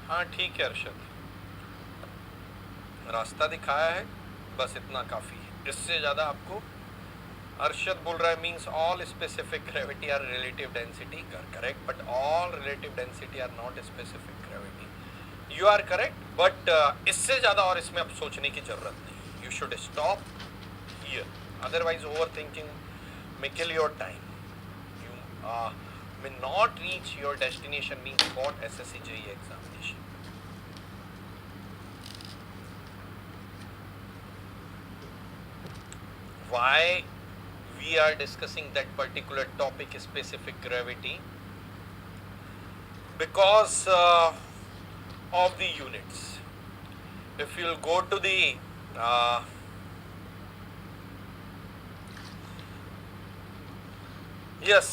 हाँ ठीक है अरशद, रास्ता दिखाया है, बस इतना काफ़ी है, इससे ज़्यादा आपको। अरशद बोल रहा है means all specific gravity are relative density, correct, but all relative density are not specific gravity. You are correct, but इससे ज़्यादा और इसमें अब सोचने की ज़रूरत नहीं। You should stop here, otherwise over thinking may kill your time. You may not reach your destination, means what SSC JEE examination. Why we are discussing that particular topic, specific gravity? Because of the units. If you'll go to the yes,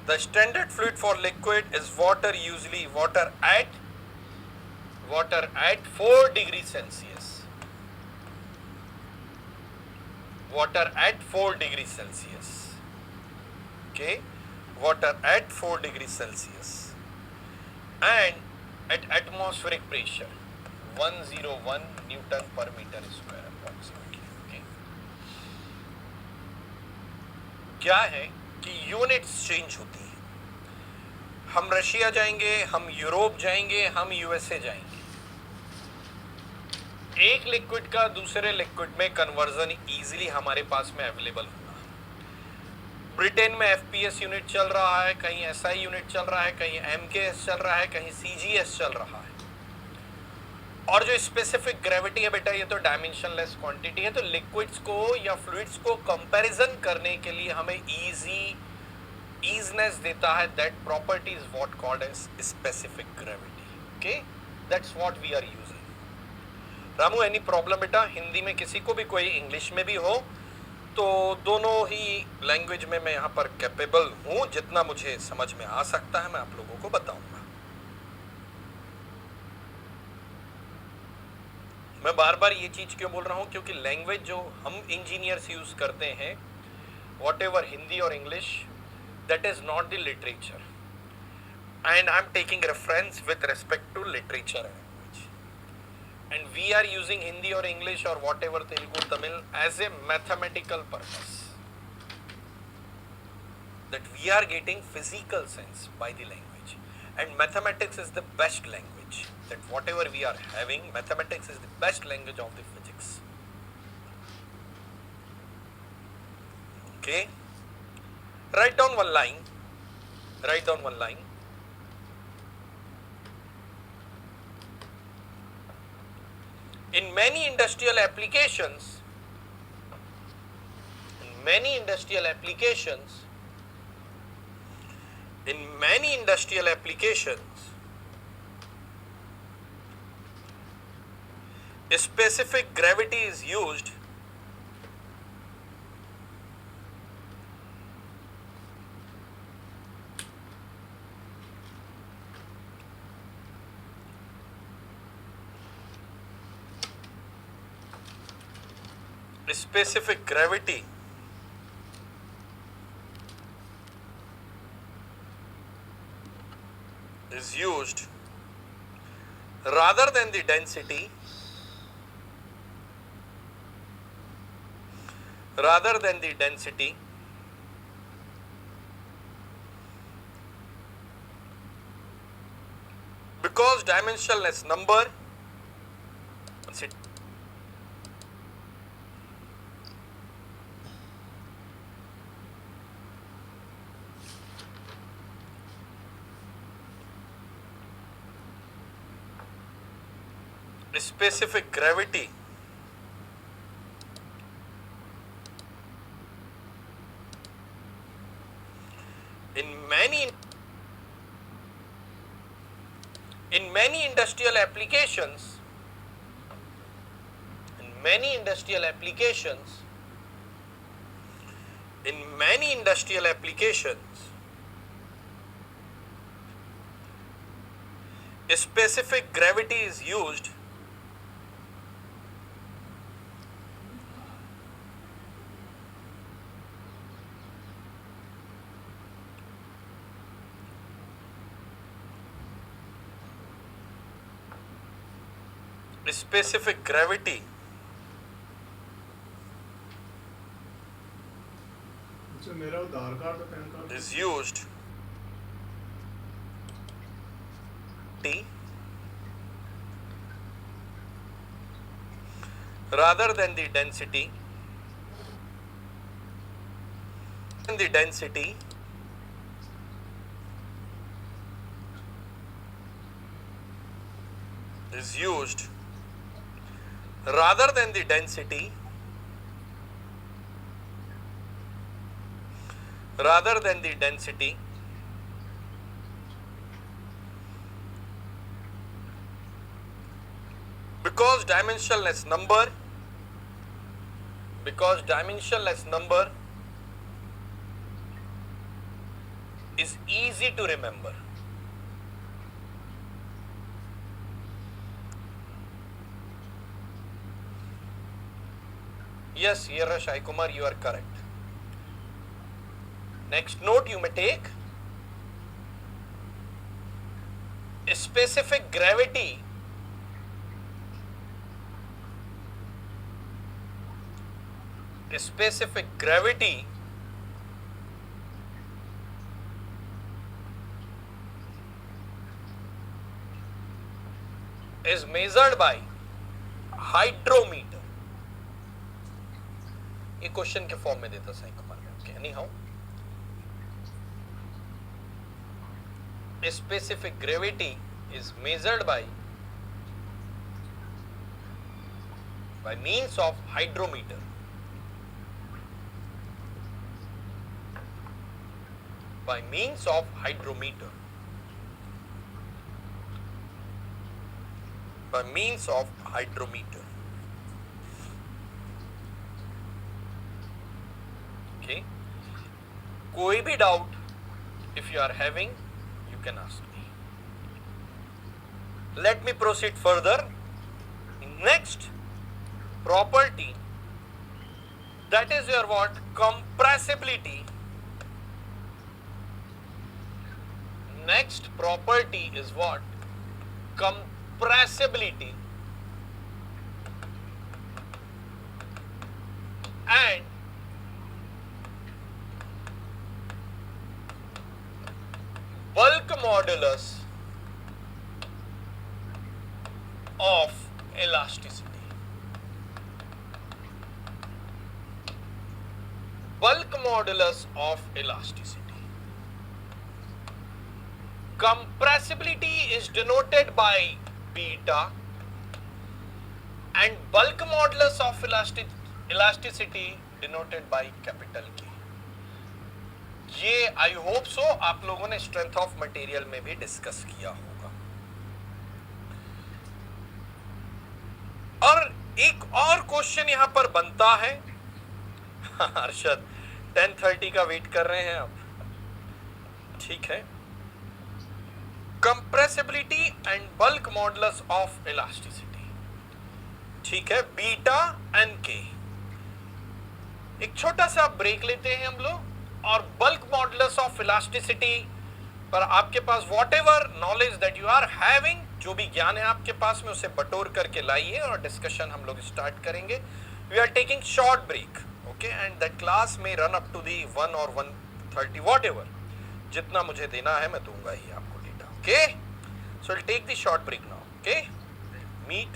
the standard fluid for liquid is water, usually water at 4 degrees Celsius. Water at 4 degrees Celsius. Okay, water at 4 degrees Celsius and at atmospheric pressure 101 Newton per meter square approximately. Okay, क्या है कि units change होती है। हम Russia जाएंगे, हम Europe जाएंगे, हम यूएसए जाएंगे, एक लिक्विड का दूसरे लिक्विड में कन्वर्जन इजीली हमारे पास में अवेलेबल होगा। ब्रिटेन में एफपीएस यूनिट चल रहा है, कहीं एसआई यूनिट चल रहा है, कहीं एमकेएस चल रहा है, कहीं सीजीएस चल रहा है। और जो स्पेसिफिक ग्रेविटी है बेटा, ये तो डायमेंशनलेस क्वांटिटी है, तो लिक्विड्स को या फ्लूइड्स को कंपैरिजन करने के लिए हमें ईजनेस देता है। That property is what called as specific gravity. Okay, that's what we are using. Ramu, any problem बेटा? हिंदी में किसी को भी कोई, इंग्लिश में भी हो, तो दोनों ही लैंग्वेज में मैं यहाँ पर कैपेबल हूँ। जितना मुझे समझ में आ सकता है मैं आप लोगों को बताऊंगा। मैं बार बार ये चीज क्यों बोल रहा हूँ, क्योंकि लैंग्वेज जो हम इंजीनियर्स यूज करते हैं, वॉट एवर हिंदी और English, that is not the literature, and I am taking reference with respect to literature and language, and we are using Hindi और इंग्लिश और whatever Telugu Tamil as a mathematical purpose, that we are getting physical sense by the language, and mathematics is the best language. That whatever we are having, mathematics is the best language of the physics. Okay, write down one line, write down one line. In many industrial applications, in many industrial applications, in many industrial applications, specific gravity is used specific gravity is used rather than the density, rather than the density, because dimensionless number specific gravity in many industrial applications, in many industrial applications, in many industrial applications, specific gravity is used specific gravity मेरा Aadhaar card PAN card is used T rather than the density is used rather than the density because dimensionless number is easy to remember. Yes, here Shai Kumar, you are correct. Next note you may take, specific gravity is measured by hydrometer. ये question के form में देता साई कुमार में. Okay, anyhow, specific gravity is measured by means of hydrometer. By means of hydrometer. Okay. कोई भी doubt if you are having, you can ask me. Let me proceed further. Next property, that is your what? Compressibility. Next property is what? Compressibility. And bulk modulus of elasticity. Bulk modulus of elasticity. Compressibility is denoted by beta and bulk modulus of elasticity denoted by capital K. ये I hope so आप लोगों ने strength of material में भी discuss किया होगा. और एक और क्वेश्चन यहां पर बनता है. अर्शद 10:30 का वेट कर रहे हैं आप. ठीक है. Compressibility and bulk modulus of elasticity. ठीक है. बीटा एंड के. एक छोटा सा ब्रेक लेते हैं हम लोग और बल्क मॉडुलस ऑफ इलास्टिसिटी पर आपके पास whatever knowledge that you are having, जो भी ज्ञान है आपके पास में उसे बटोर करके लाइए और डिस्कशन हम लोग स्टार्ट करेंगे. We are taking short break. Okay. And that class में रन अप टू दी 1 और 1:30 वॉट एवर. जितना मुझे देना है मैं दूंगा ही आपको data. Okay. So will take the short break now. Okay. Meet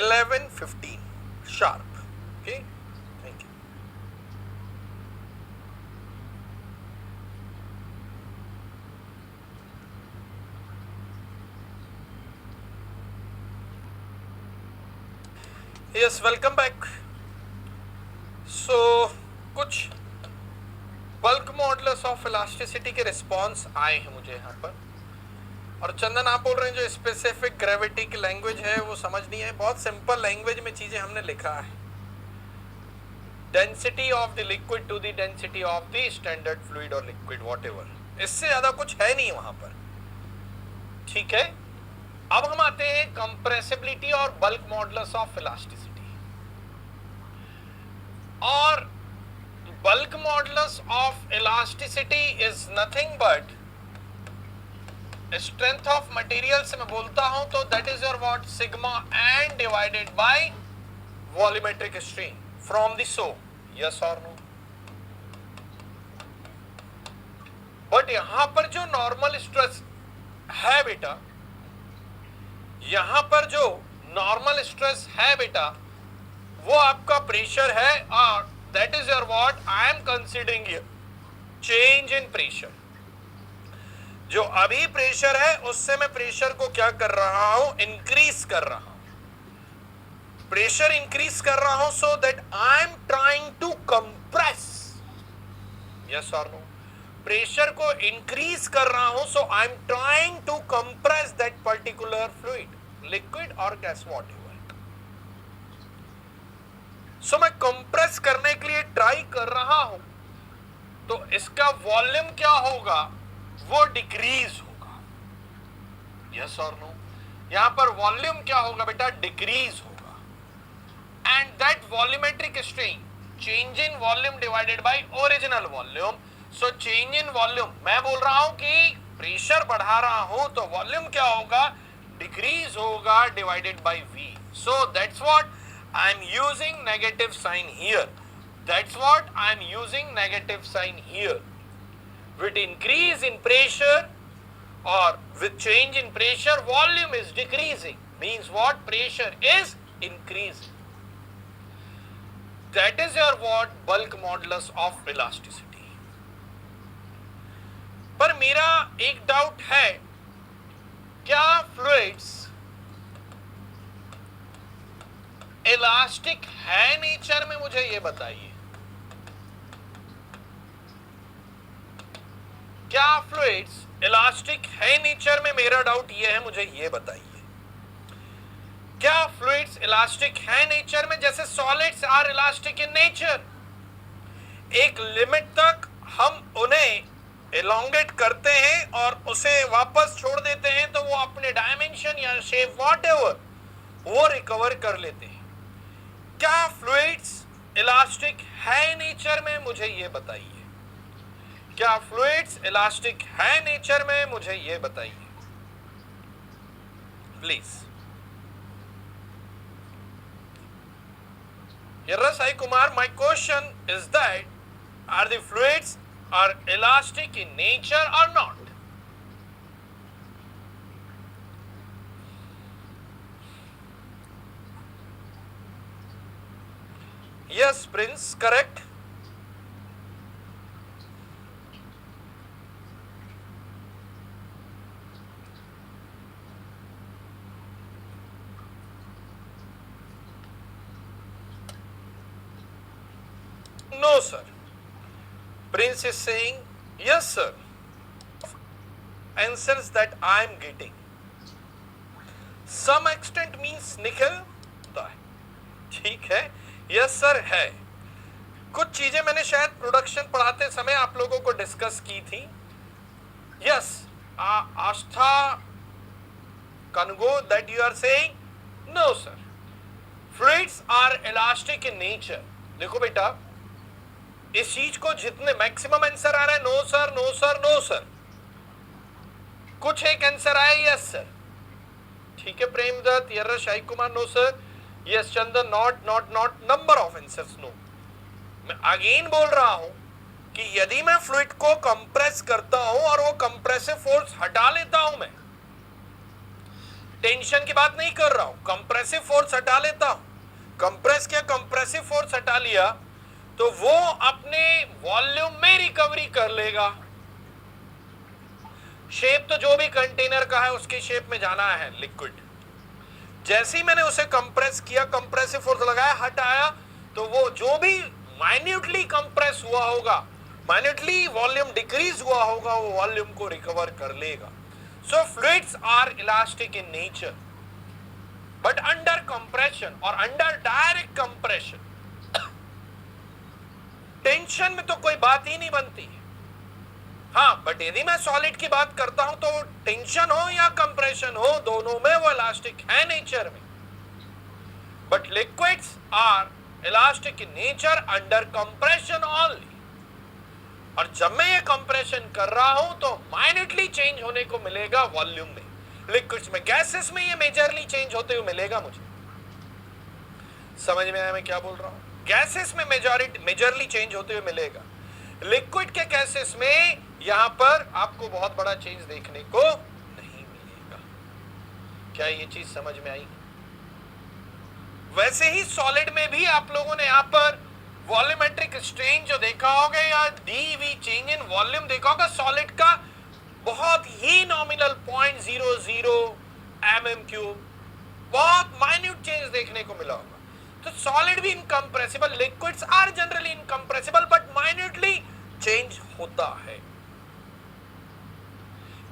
11:15 sharp. Okay. Yes, welcome back. So कुछ बल्क मॉडुलस ऑफ इलास्टिसिटी के रिस्पॉन्स आए हैं मुझे यहाँ पर. और चंदन आप बोल रहे हैं जो स्पेसिफिक ग्रेविटी की लैंग्वेज है वो समझ नहीं है. बहुत सिंपल लैंग्वेज में चीजें हमने लिखा है. Density of the liquid to the density of the standard fluid और लिक्विड वॉट एवर. इससे ज्यादा कुछ है नहीं वहां पर. ठीक है. अब हम आते हैं कंप्रेसिबिलिटी और बल्क मॉडुलस ऑफ इलास्टिसिटी. और bulk modulus of elasticity is nothing but strength of material से मैं बोलता हूं तो that is your what sigma n divided by volumetric strain from the so, yes और नो। बट यहां पर जो नॉर्मल स्ट्रेस है बेटा, यहां पर जो नॉर्मल स्ट्रेस है बेटा, वो आपका प्रेशर है और that is your what I M considering here change in pressure. जो अभी प्रेशर है उससे मैं प्रेशर को क्या कर रहा हूं, इंक्रीज कर रहा हूं, प्रेशर इंक्रीज कर रहा हूं so that I am trying to compress, yes और नो। प्रेशर को इंक्रीज कर रहा हूं so I am trying to compress that particular fluid, liquid और गैस व्हाटएवर। सो मैं कंप्रेस करने के लिए ट्राई कर रहा हूं तो इसका वॉल्यूम क्या होगा, वो डिक्रीज होगा, यस और नो। यहां पर वॉल्यूम क्या होगा बेटा, डिक्रीज होगा। And that volumetric strain, change in volume divided by original volume. So change in volume, मैं बोल रहा हूं कि प्रेशर बढ़ा रहा हूं तो वॉल्यूम क्या होगा, डिक्रीज होगा divided by V. So that's what I am using negative sign here. That's what I am using negative sign here. With increase in pressure or with change in pressure, volume is decreasing. Means what? Pressure is increasing. That is your what? Bulk modulus of elasticity. पर मेरा एक doubt है, क्या fluids elastic है nature में, मुझे ये बताइए। क्या फ्लूइड्स इलास्टिक है नेचर में, मेरा डाउट ये है, मुझे ये बताइए। क्या फ्लूइड्स इलास्टिक है नेचर में, जैसे solids are elastic in nature. एक लिमिट तक हम उन्हें एलोंगेट करते हैं और उसे वापस छोड़ देते हैं तो वो अपने डायमेंशन या शेप व्हाटएवर वो रिकवर कर लेते हैं। क्या फ्लूइड्स इलास्टिक है नेचर में, मुझे ये बताइए। क्या फ्लूइड्स इलास्टिक है नेचर में, मुझे ये बताइए please. Yerra Sai Kumar, my question is that are the fluids are elastic in nature or not? Yes, Prince, correct. No, sir. Prince is saying, yes, sir. Answers that I am getting. Some extent means Nikhil, ठीक है, yes sir है। कुछ चीजें मैंने शायद production पढ़ाते समय आप लोगों को डिस्कस की थी। यस, आस्था कनगो that you are saying no sir, fluids are elastic in nature. देखो बेटा, इस चीज को जितने मैक्सिमम आंसर आ रहा है no sir, no sir, no sir. कुछ एक आंसर आया यस सर, ठीक है। Premdatt, Yarra Shahi Kumar, no sir. Yes Chandan, not not not, number of answers no. मैं अगेन बोल रहा हूं कि यदि मैं फ्लूइड को कंप्रेस करता हूं और वो कंप्रेसिव फोर्स हटा लेता हूं, मैं टेंशन की बात नहीं कर रहा हूं, कंप्रेसिव फोर्स हटा लेता हूं। कंप्रेस किया, कंप्रेसिव फोर्स हटा लिया तो वो अपने वॉल्यूम में रिकवरी कर लेगा। शेप तो जो भी कंटेनर का है उसके शेप में जाना है लिक्विड। जैसे ही मैंने उसे कंप्रेस किया, कंप्रेसिव फोर्स लगाया, हटाया, तो वो जो भी माइन्यूटली कंप्रेस हुआ होगा, माइन्यूटली वॉल्यूम डिक्रीज हुआ होगा, वो वॉल्यूम को रिकवर कर लेगा। So fluids are elastic in nature but under compression और अंडर डायरेक्ट कंप्रेशन, टेंशन में तो कोई बात ही नहीं बनती। हाँ, बट यदि मैं सॉलिड की बात करता हूं तो टेंशन हो या कंप्रेशन हो, दोनों में वो इलास्टिक है नेचर में। But liquids are elastic in nature under compression only. और जब मैं ये कंप्रेशन कर रहा हूं तो माइन्यूटली चेंज होने को मिलेगा वॉल्यूम में, लिक्विड्स में, गैसेस में ये मेजरली चेंज होते हुए मिलेगा मुझे। समझ में आया मैं क्या बोल रहा हूं? गैसेस में मेजरली चेंज होते हुए मिलेगा, लिक्विड के गैसेस में यहां पर आपको बहुत बड़ा चेंज देखने को नहीं मिलेगा। क्या ये चीज समझ में आई? वैसे ही सॉलिड में भी आप लोगों ने यहां पर वॉल्यूमेट्रिक स्ट्रेन जो देखा होगा या डीवी चेंज इन वॉल्यूम देखा होगा सॉलिड का, बहुत ही नॉमिनल 0.00 mm3, बहुत माइन्यूट चेंज देखने को मिला होगा। तो सॉलिड भी incompressible, liquids are generally incompressible but minutely change होता है।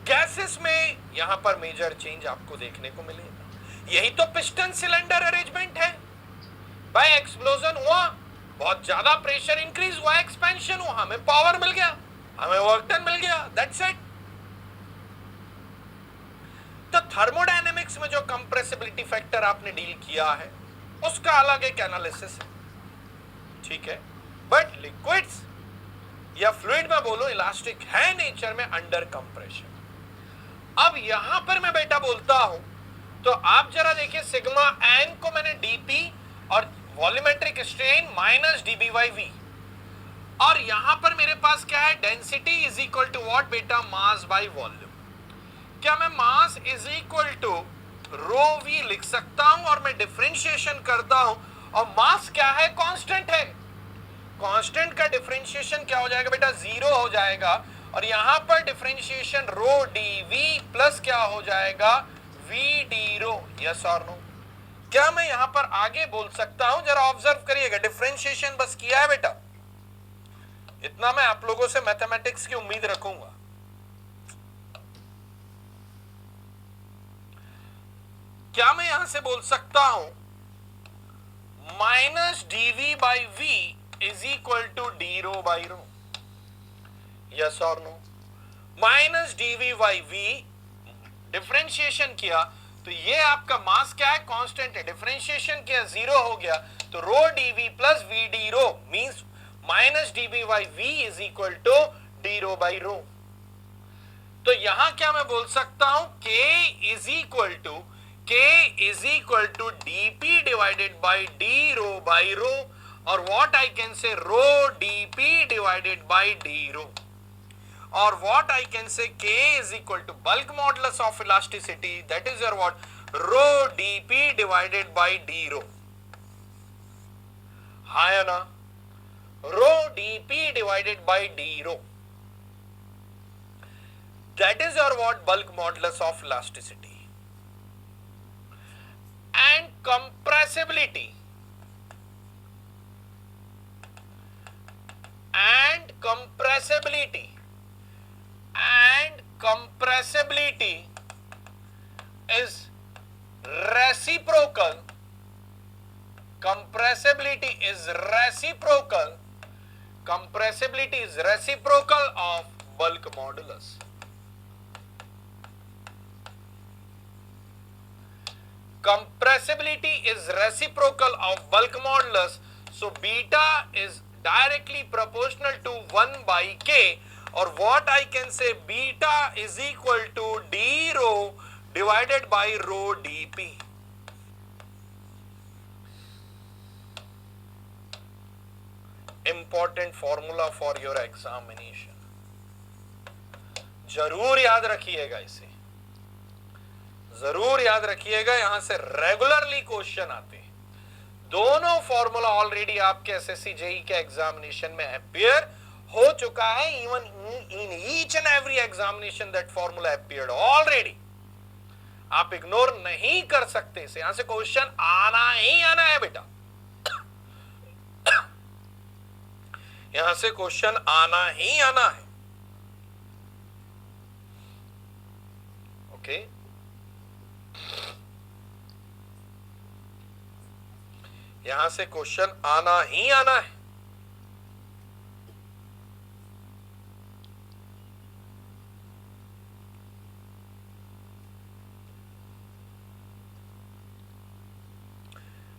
गैसेस में यहां पर मेजर चेंज आपको देखने को मिलेगा। यही तो पिस्टन सिलेंडर अरेंजमेंट है। भाई एक्सप्लोजन हुआ, बहुत ज्यादा प्रेशर इंक्रीज हुआ, एक्सपेंशन हुआ, हमें पावर मिल गया, हमें वर्क डन मिल गया, दैट्स इट। तो थर्मोडायनेमिक्स में जो कंप्रेसिबिलिटी फैक्टर आपने डील किया है उसका अलग एक एनालिसिस है, ठीक है। बट लिक्विड्स या फ्लूइड में बोलो इलास्टिक है नेचर में अंडर कंप्रेशन। अब यहां पर मैं बेटा बोलता हूं तो आप जरा देखिए, सिग्मा एन को मैंने डीपी और volumetric strain minus dv by v, और यहां पर मेरे पास क्या है, density is equal to what बेटा, मास बाई वॉल्यूम। क्या मैं mass is equal to rho v लिख सकता हूं और मैं डिफरेंशिएशन करता हूं, और मास क्या है, कांस्टेंट है, कांस्टेंट का डिफरेंशिएशन क्या हो जाएगा बेटा, 0 हो जाएगा, और यहां पर differentiation rho d v plus क्या हो जाएगा, वी डी रो। यस और नो? क्या मैं यहां पर आगे बोल सकता हूं, जरा ऑब्जर्व करिएगा, डिफरेंशिएशन बस किया है बेटा, इतना मैं आप लोगों से मैथमेटिक्स की उम्मीद रखूंगा। क्या मैं यहां से बोल सकता हूं minus dv by v is equal to d rho by rho? Yes और no? Minus dv by v, differentiation किया तो ये आपका मास क्या है, कांस्टेंट है, डिफरेंशिएशन किया 0 हो गया, तो rho dv plus v d rho means minus dv by v is equal to d rho by rho. तो यहां क्या मैं बोल सकता हूं, K is equal to dp divided by d rho by rho, और what I can say rho dp divided by d rho, और what I can say, K is equal to bulk modulus of elasticity, that is your what, rho dp divided by d rho। हाँ या ना? rho dp divided by d rho, that is your what, bulk modulus of elasticity। and compressibility is reciprocal, compressibility is reciprocal of bulk modulus। Compressibility is reciprocal of bulk modulus, so beta is directly proportional to 1 by K, or what I can say, beta is equal to d rho divided by rho dp। Important formula for your examination, जरूर याद रखिएगा, इसे जरूर याद रखिएगा, यहां से regularly question आते हैं। दोनों फॉर्मूला ऑलरेडी आपके एसएससी जेई के एग्जामिनेशन में अपीयर हो चुका है, even in each and every examination that formula appeared already. आप इग्नोर नहीं कर सकते इसे, यहां से क्वेश्चन आना ही आना है बेटा, यहां से क्वेश्चन आना ही आना है। ओके, यहां से क्वेश्चन आना ही आना है।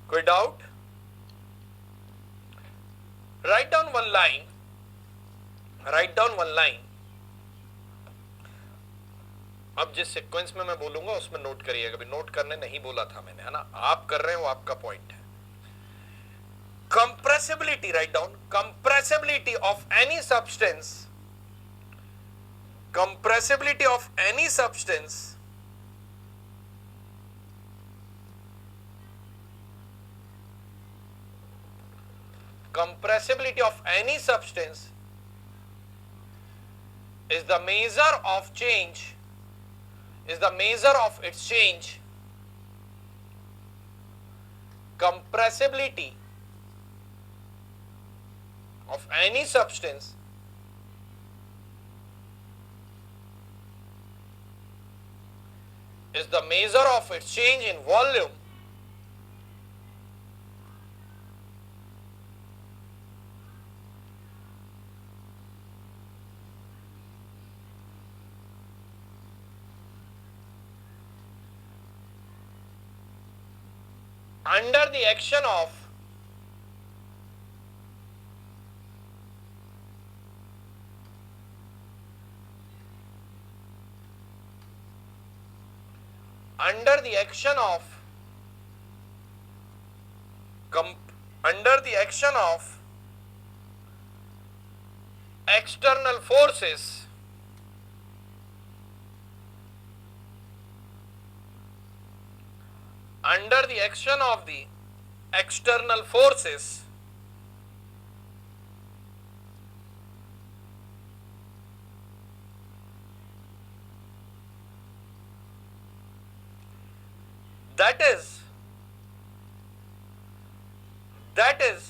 कोई doubt? Write down one line, write down one line. अब जिस सीक्वेंस में मैं बोलूंगा उसमें नोट करिएगा. अभी नोट करने नहीं बोला था मैंने, है ना. आप कर रहे हैं, वो आपका पॉइंट है. Compressibility, write down. Compressibility of any substance. Compressibility of any substance compressibility of any substance is the measure of change, is the measure of its change. Compressibility of any substance is the measure of its change in volume under the action of under the action of under the action of external forces under the action of the external forces that is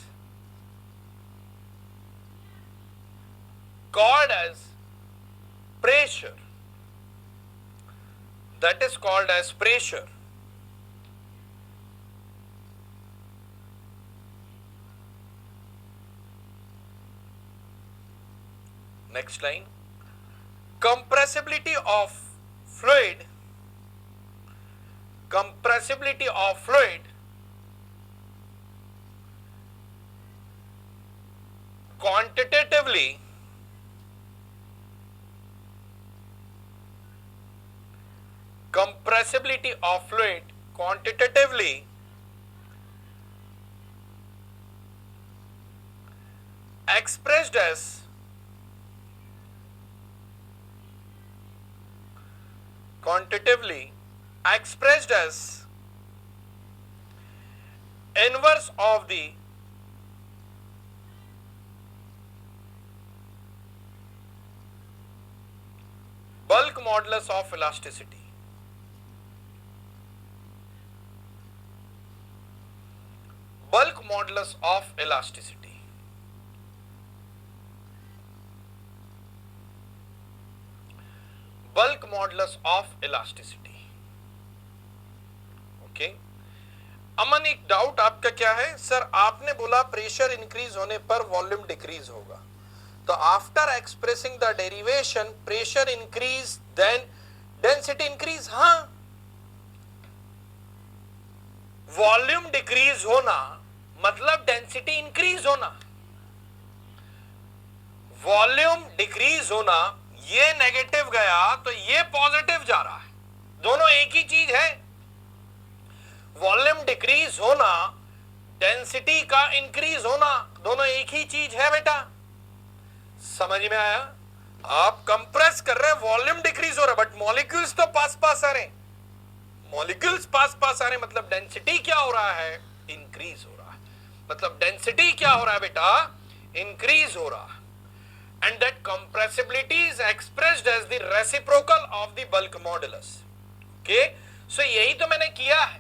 called as pressure. That is called as pressure. Next line. Compressibility of fluid, compressibility of fluid quantitatively compressibility of fluid quantitatively expressed as inverse of the bulk modulus of elasticity. Bulk modulus of elasticity. Bulk modulus of elasticity. Okay. Aman, एक doubt आपका क्या है? Sir आपने बोला pressure increase होने पर volume decrease होगा, तो after expressing the derivation pressure increase then density increase. हाँ, वॉल्यूम डिक्रीज होना मतलब डेंसिटी इंक्रीज होना. वॉल्यूम डिक्रीज होना, ये नेगेटिव गया तो ये पॉजिटिव जा रहा है, दोनों एक ही चीज है. वॉल्यूम डिक्रीज होना, डेंसिटी का इंक्रीज होना, दोनों एक ही चीज है बेटा. समझ में आया? आप कंप्रेस कर रहे हैं, वॉल्यूम डिक्रीज हो रहा है, बट मॉलिक्यूल्स तो पास पास आ रहे हैं. मॉलिक्यूल्स पास पास आ रहे हैं मतलब डेंसिटी क्या हो रहा है? इंक्रीज हो रहा है. मतलब डेंसिटी क्या हो रहा है बेटा? इंक्रीज हो रहा है. And that compressibility is expressed as the reciprocal of the bulk modulus. Okay, so यही तो मैंने किया है.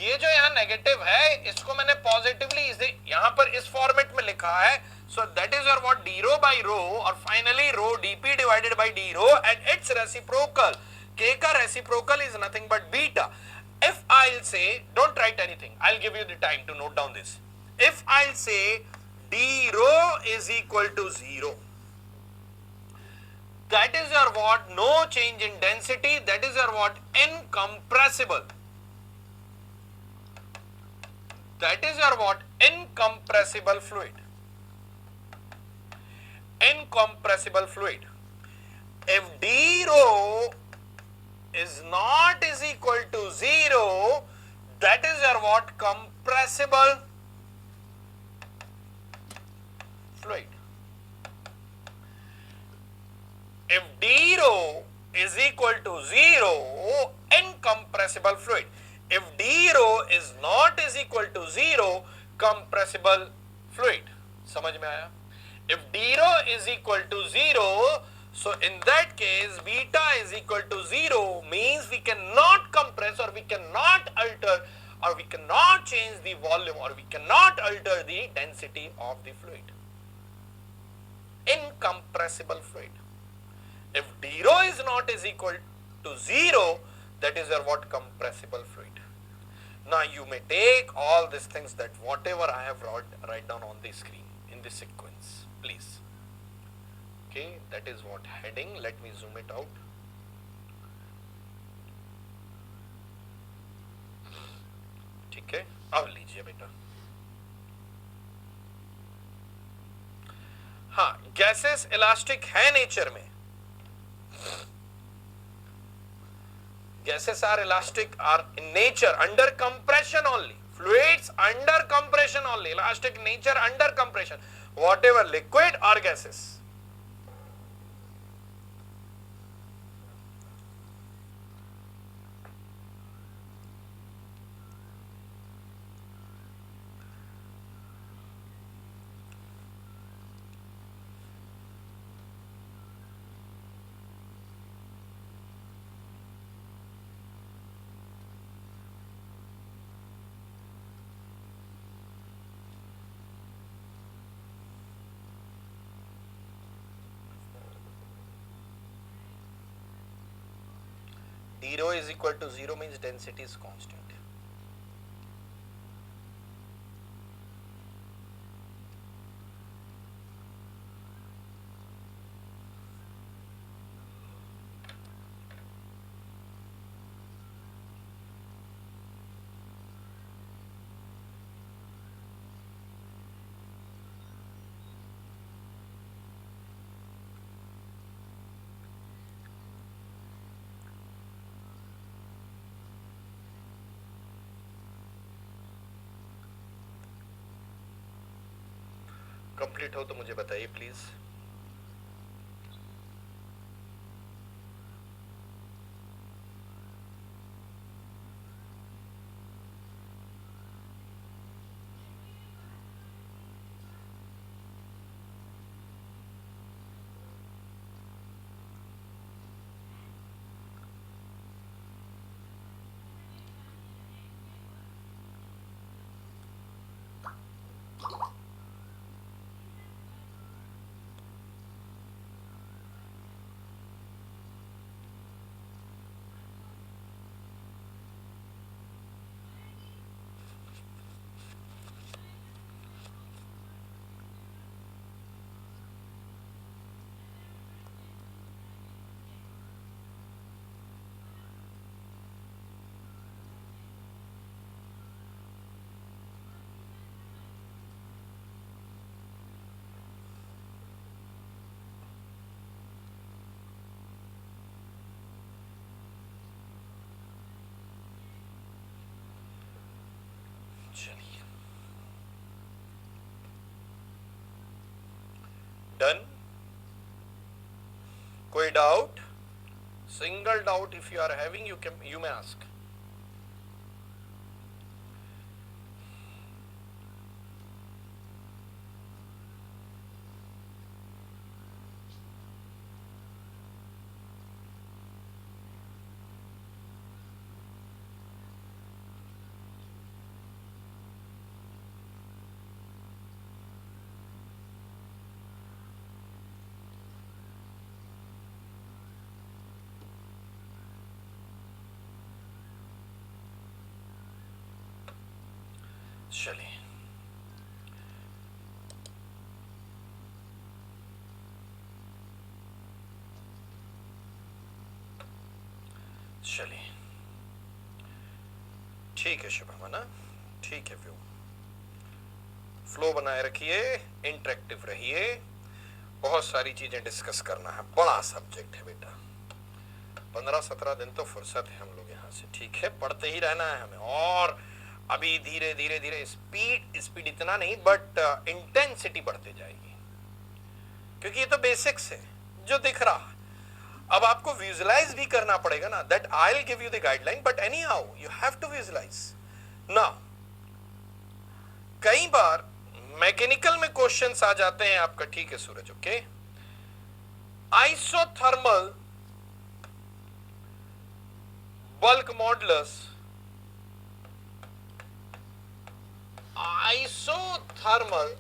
ये जो यहाँ नेगेटिव है इसको मैंने पॉजिटिवली इसे यहाँ पर इस फॉर्मेट में लिखा है. So that is your what, d rho by rho और finally rho dp divided by d rho and its reciprocal. K का reciprocal is nothing but beta. If I'll say, don't write anything, I'll give you the time to note down this. If I'll say d rho is equal to 0, that is your what, no change in density, that is your what, incompressible. That is your what, incompressible fluid. incompressible fluid. If d rho is not is equal to 0, that is your what? Compressible fluid. If d rho is equal to 0, incompressible fluid. If d rho is not is equal to 0, compressible fluid. समझ में आया? If d rho is equal to 0, so in that case beta is equal to 0 means we cannot compress or we cannot alter or we cannot change the volume or we cannot alter the density of the fluid. Incompressible fluid. If d rho is not is equal to 0, that is your what? Compressible fluid. Now you may take all these things that whatever I have write down on the screen in this sequence, please. Okay, that is what heading. Let me zoom it out. ठीक है, अब लीजिए बेटा. हाँ, gases elastic है nature में. Gases are elastic are in nature under compression only. Fluids under compression only. Elastic nature under compression. Whatever liquid or gases. D rho is equal to 0 means density is constant. Complete हो तो मुझे बताइए please. चलिए, done. कोई doubt? Single doubt if you are having you may ask. चलिए, चलिए, ठीक है शुभम, है ना? ठीक है. फ्लो बनाए रखिए, इंटरेक्टिव रहिए. बहुत सारी चीजें डिस्कस करना है, बड़ा सब्जेक्ट है बेटा। 15-17 दिन तो फुर्सत है हम लोग यहाँ से, ठीक है, पढ़ते ही रहना है हमें। और अभी धीरे धीरे धीरे स्पीड इतना नहीं, बट इंटेंसिटी बढ़ती जाएगी, क्योंकि ये तो बेसिक्स है जो दिख रहा है। अब आपको विजुलाइज भी करना पड़ेगा ना, that I will give you the guideline, but anyhow you have to visualize. Now कई बार मैकेनिकल में क्वेश्चंस आ जाते हैं आपका, ठीक है Suraj, okay. Isothermal bulk modulus, isothermal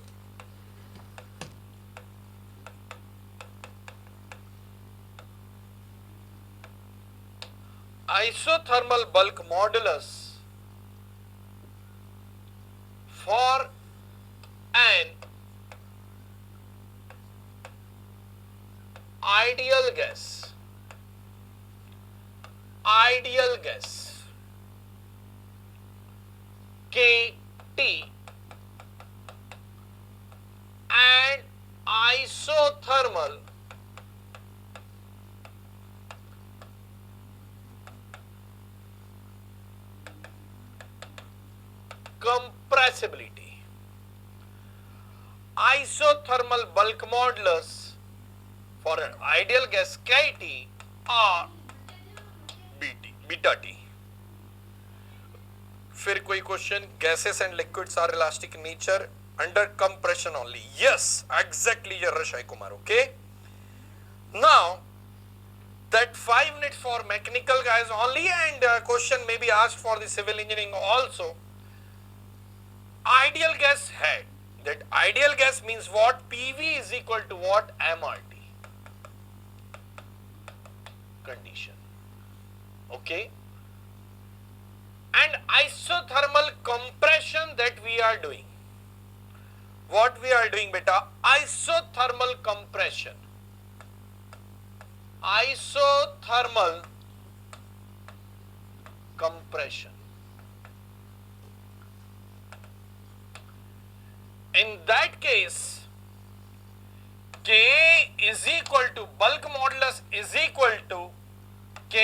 bulk modulus for an ideal gas KT and isothermal compressibility. Isothermal bulk modulus for an ideal gas KT or beta T. फिर कोई question, gases and liquids are elastic in nature under compression only. Yes, exactly Shahi Kumar, okay? Now that 5 minutes for mechanical guys only, and question may be asked for the civil engineering also. Ideal gas head, that ideal gas means what? PV is equal to what? MRT condition, okay? And isothermal compression that we are doing, what we are doing beta? Isothermal compression, isothermal compression. In that case, K is equal to bulk modulus is equal to K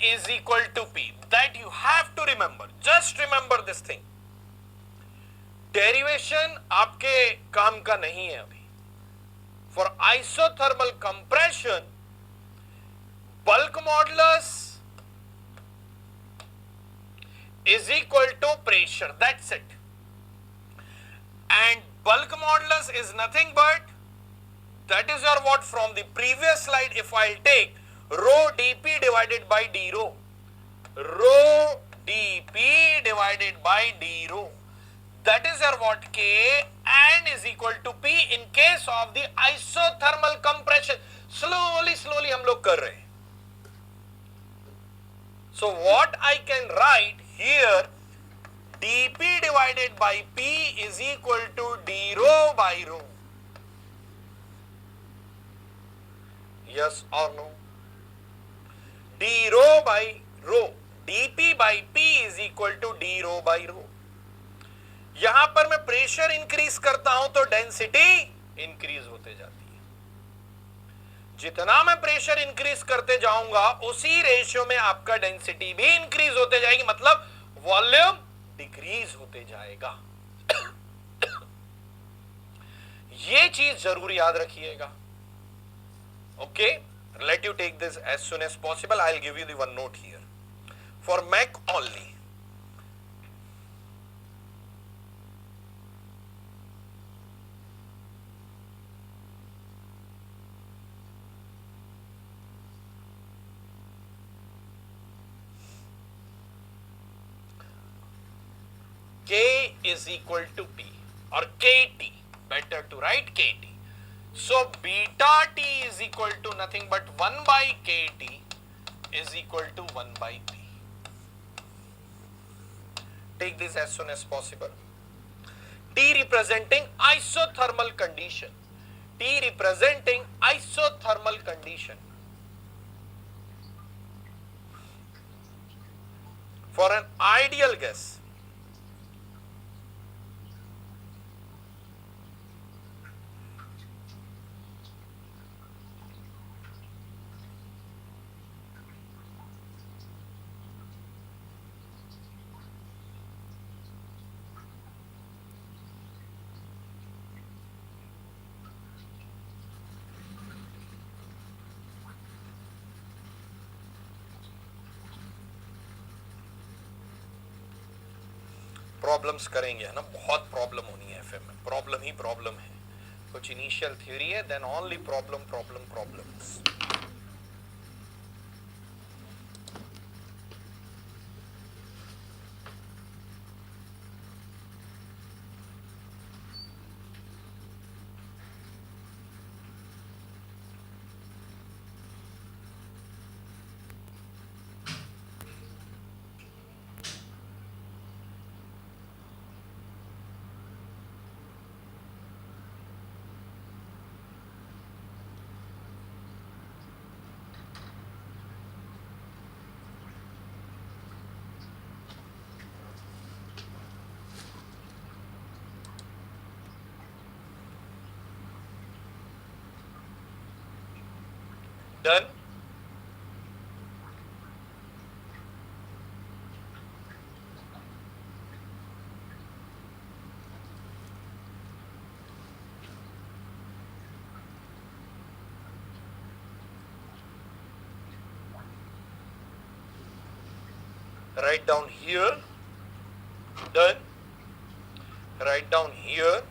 is equal to P. That you have to remember. Just remember this thing. Derivation आपके काम का नहीं है अभी. For isothermal compression, bulk modulus is equal to pressure. That's it. And bulk modulus is nothing but, that is your what from the previous slide. If I'll take rho dP divided by d rho, rho dP divided by d rho, that is your what K and is equal to P in case of the isothermal compression. Slowly हम लोग कर रहे हैं. So what I can write here, dP divided by P is equal to d rho by rho. Yes or no? d rho by rho, dP by P is equal to d rho by rho. यहां पर मैं pressure increase करता हूं तो density increase होते जाती है. जितना मैं प्रेशर इंक्रीज करते जाऊंगा उसी रेशियो में आपका डेंसिटी भी इंक्रीज होते जाएगी, मतलब वॉल्यूम डिक्रीज होते जाएगा. ये चीज जरूर याद रखिएगा. Okay, let you take this as soon as possible. I'll give you the one note here for Mac only. K is equal to P or KT, better to write KT. So beta T is equal to nothing but 1 by KT is equal to 1 by P. Take this as soon as possible. T representing isothermal condition. T representing isothermal condition. For an ideal gas, problems करेंगे, है ना, बहुत problem होनी है FM में, problem ही problem है, कुछ initial theory है, then only problem problem problems. Done? Write down here. Done? Write down here.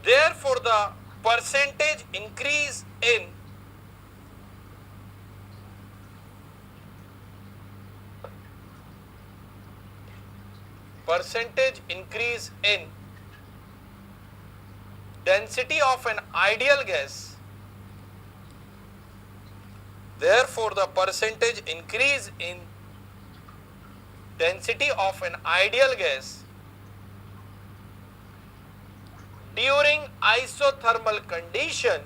Therefore, the percentage increase in density of an ideal gas, therefore the percentage increase in density of an ideal gas during isothermal condition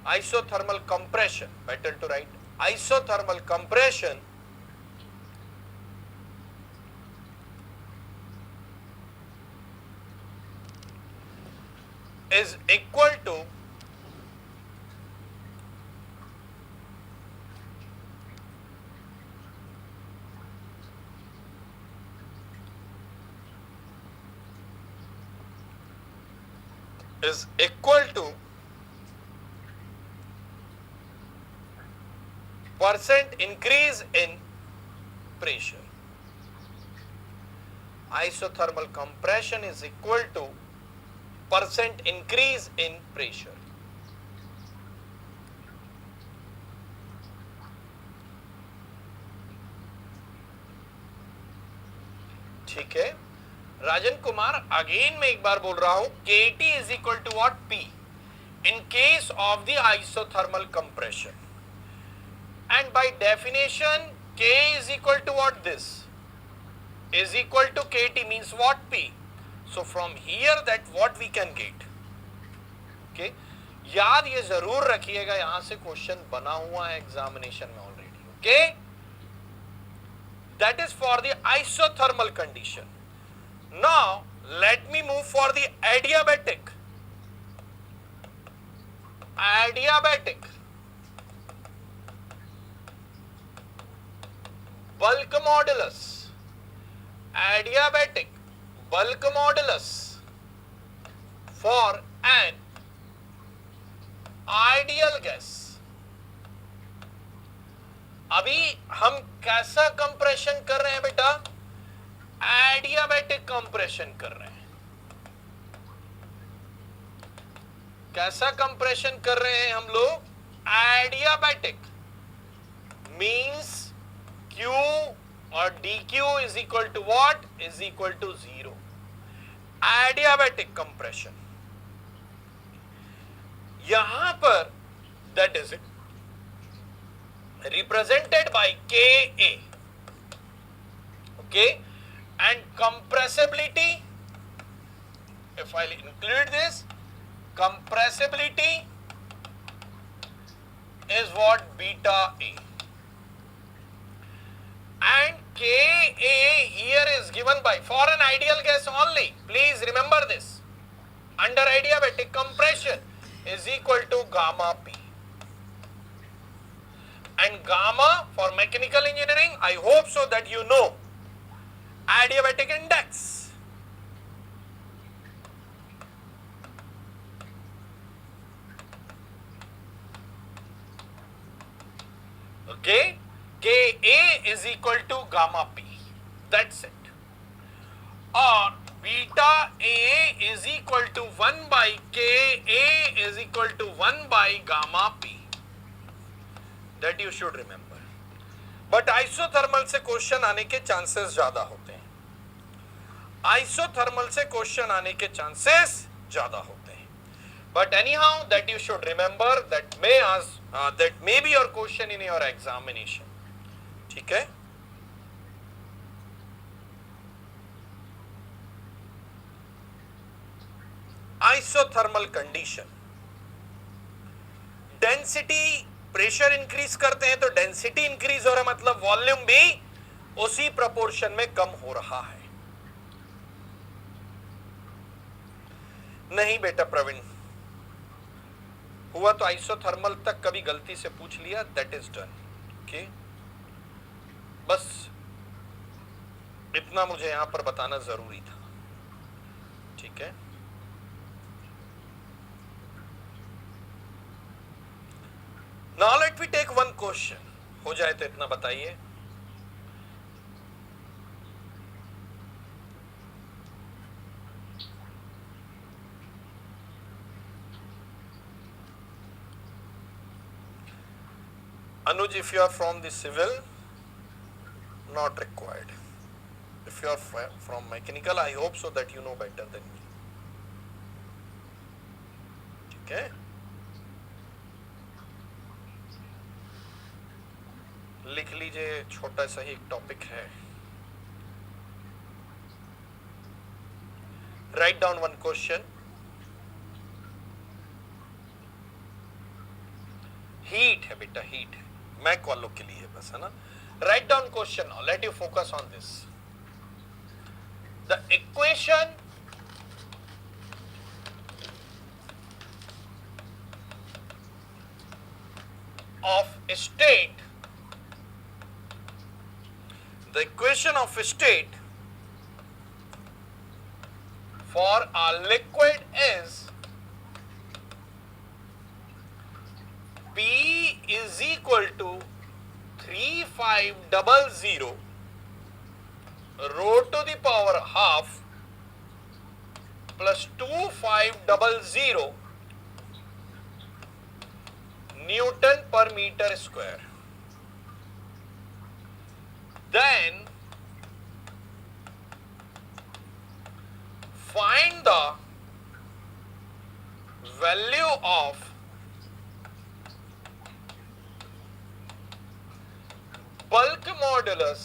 isothermal compression, better to write isothermal compression is equal to percent increase in pressure. Isothermal compression is equal to percent increase in pressure. ठीक है Rajan Kumar, again मैं एक बार बोल रहा हूं, KT is equal to what? P in case of the isothermal compression, and by definition K is equal to what? This is equal to KT means what? P. So from here that what we can get, okay, याद ये जरूर रखिएगा, यहां से question बना हुआ है examination में already, okay, that is for the isothermal condition. Now let me move for the adiabatic. Bulk modulus, adiabatic bulk modulus for an ideal gas. अभी हम कैसा कंप्रेशन कर रहे हैं बेटा? एडियाबैटिक कंप्रेशन कर रहे हैं. कैसा कंप्रेशन कर रहे हैं हम लोग? एडियाबैटिक मींस Q और dQ is equal to what? Is equal to 0. Adiabatic compression. यहां पर that is it represented by Ka. Okay, and compressibility, if I include this, compressibility is what? Beta A. And Ka here is given by, for an ideal gas only, please remember this, under adiabatic compression is equal to gamma P. And gamma for mechanical engineering, I hope so that you know adiabatic index. K A is equal to gamma P, that's it. और beta A is equal to 1 by K A is equal to 1 by gamma P, that you should remember. But isothermal से question आने के chances ज्यादा होते हैं, isothermal से question आने के चांसेस ज्यादा होते हैं। But anyhow that you should remember that may be your question in your examination, ठीक है। Isothermal condition, density, pressure increase करते हैं तो डेंसिटी इंक्रीज हो रहा है, मतलब वॉल्यूम भी उसी प्रोपोर्शन में कम हो रहा है। नहीं बेटा प्रवीण, हुआ तो आइसोथर्मल तक कभी गलती से पूछ लिया, दैट इज डन, ओके। बस इतना मुझे यहां पर बताना जरूरी था, ठीक है। Now let me take one question, हो जाए तो इतना बताइए। Anuj, if you are from the civil, not required. If you are from mechanical, I hope so that you know better than me. ठीक है। लिख लीजिए, छोटा सा ही एक टॉपिक है। Write down one question. Heat है बेटा, हीट है, मैक वालों के लिए बस, है ना। Write down question, let you focus on this. The equation of state, the equation of state for a liquid is P is equal to 3500 rho to the power half plus 2500 Newton per meter square. Then find the value of bulk modulus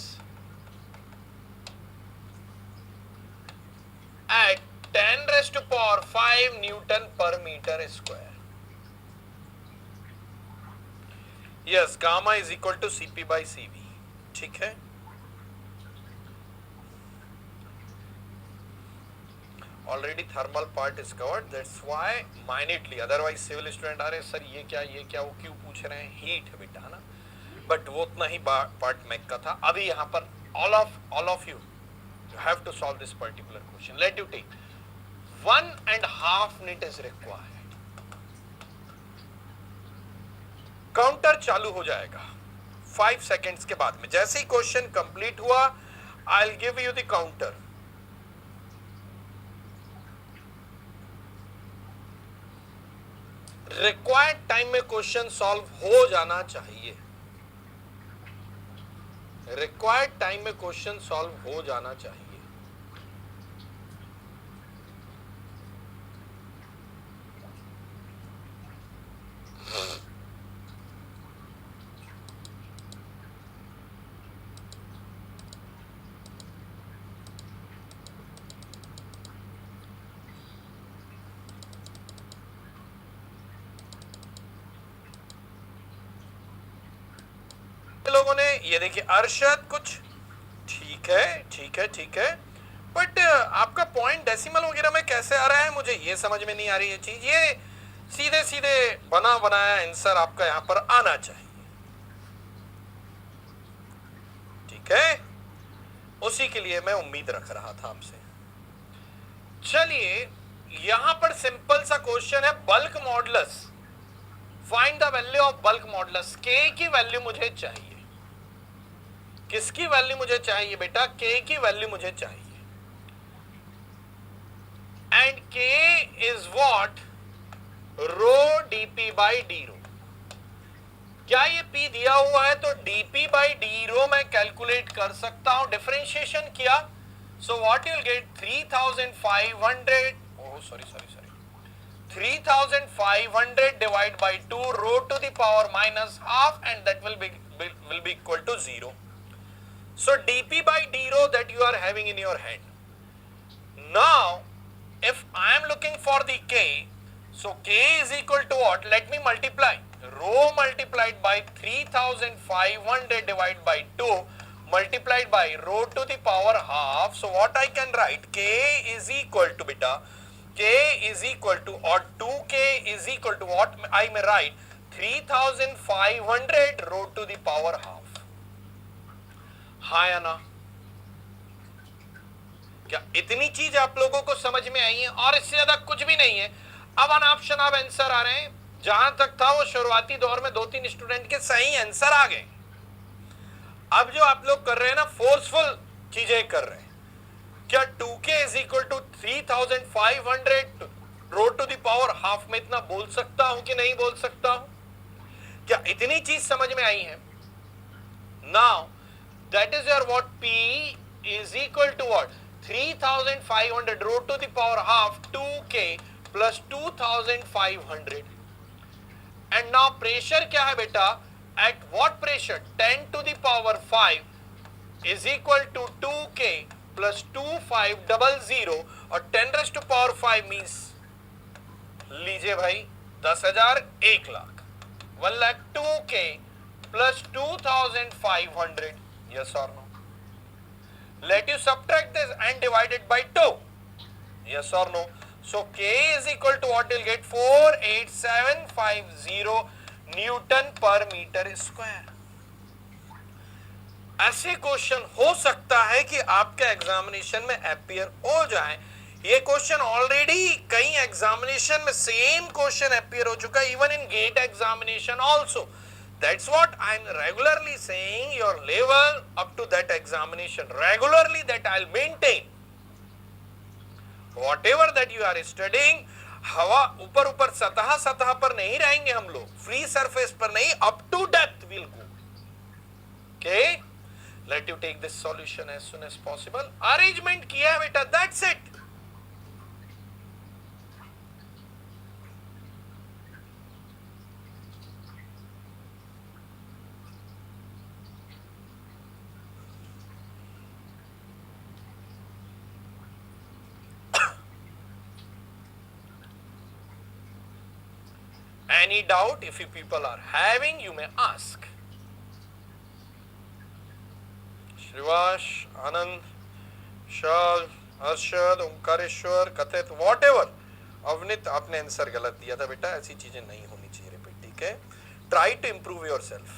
at 10 raised to power 5 Newton per meter square. Yes, gamma is equal to Cp by Cv, ठीक है। Already thermal part is covered, that's why minutely, otherwise civil student अरे sir ये क्या वो क्यों पूछ रहे हैं, हीट है बेटा, है ना। बट वो उतना ही पार्ट मैक का था। अभी यहाँ पर all of you have to solve this particular question. Let you take 1.5 minute is required. Counter चालू हो जाएगा 5 सेकेंड्स के बाद में। जैसे ही क्वेश्चन कंप्लीट हुआ, आई will give you the counter. Required time में क्वेश्चन सॉल्व हो जाना चाहिए, रिक्वायर्ड टाइम में क्वेश्चन सॉल्व हो जाना चाहिए। लोगों ने ये देखिए, अरशद कुछ ठीक है, बट आपका पॉइंट डेसिमल वगैरह में कैसे आ रहा है, मुझे ये समझ में नहीं आ रही है चीज। ये सीधे सीधे बना बनाया आंसर आपका यहां पर आना चाहिए, ठीक है। उसी के लिए मैं उम्मीद रख रहा था आपसे। चलिए, यहां पर सिंपल सा क्वेश्चन है, bulk modulus, find the value of bulk modulus. के की वैल्यू मुझे चाहिए। किसकी वैल्यू मुझे चाहिए बेटा? k की वैल्यू मुझे चाहिए, and k is what? Rho dp by d rho. क्या ये p दिया हुआ है तो dp बाई डी रो मैं कैलकुलेट कर सकता हूं, डिफरेंशिएशन किया, so what you will get 3500, oh sorry 3500 divided by 2 rho to the power minus half, and that will be equal to 0. So dp by d rho that you are having in your hand. Now if I am looking for the k, so k is equal to what? Let me multiply rho multiplied by 3500 divided by 2 multiplied by rho to the power half. So what I can write? K is equal to beta, k is equal to, or 2k is equal to what I may write? 3500 rho to the power half. हाँ या ना? क्या इतनी चीज आप लोगों को समझ में आई है? और इससे ज्यादा कुछ भी नहीं है। अब अन ऑप्शन ऑफ आंसर आ रहे हैं, जहां तक था वो शुरुआती दौर में 2-3 स्टूडेंट के सही आंसर आ गए। अब जो आप लोग कर रहे हैं ना, फोर्सफुल चीजें कर रहे हैं। क्या 2k is equal to 3500 rho to the power half में इतना बोल सकता हूं कि नहीं बोल सकता हूं? क्या इतनी चीज समझ में आई है? Now that is your what, p is equal to what? 3500 rho to the power half 2k plus 2500, and now pressure क्या है बेटा? At what pressure? 10 to the power 5 is equal to 2k plus 2500, और 10 raised to power 5 means, लीजिए भाई 10,000 1 lakh, 1 lakh 2k plus 2500, yes or no? Let you subtract this and divide it by 2, yes or no? So k is equal to what you'll get? 48750 Newton per meter square. ऐसे question हो सकता है कि आपके examination में appear हो जाए। ये क्वेश्चन ऑलरेडी कई एग्जामिनेशन में सेम क्वेश्चन अपीयर हो चुका है, even in GATE examination also. That's what I am regularly saying, your level up to that examination regularly that I will maintain whatever that you are studying. हवा ऊपर ऊपर सतह पर नहीं रहेंगे हम लोग, फ्री सरफेस पर नहीं, up to depth will go. Okay, let you take this solution as soon as possible. Arrangement किया है बेटा, that's it. Any doubt if you people are having, you may ask. Shrivas, आनंद, शाल, हर्षद, ओंकारेश्वर, कथित, व्हाटएवर। अवनित, आपने answer गलत दिया था बेटा, ऐसी चीजें नहीं होनी चाहिए रिपीट, ठीक है? Try to improve yourself.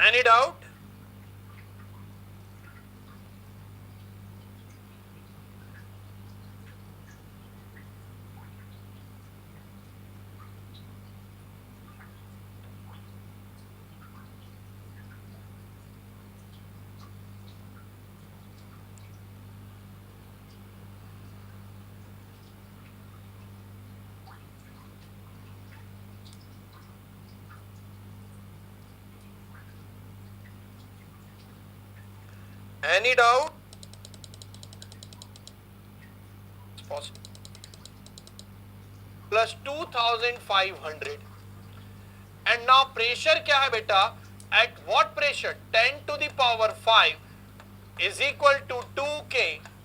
Any doubt? Any doubt? Possible. Plus 2500, and now pressure क्या है बेटा? At what pressure? 10 to the power 5 is equal to 2k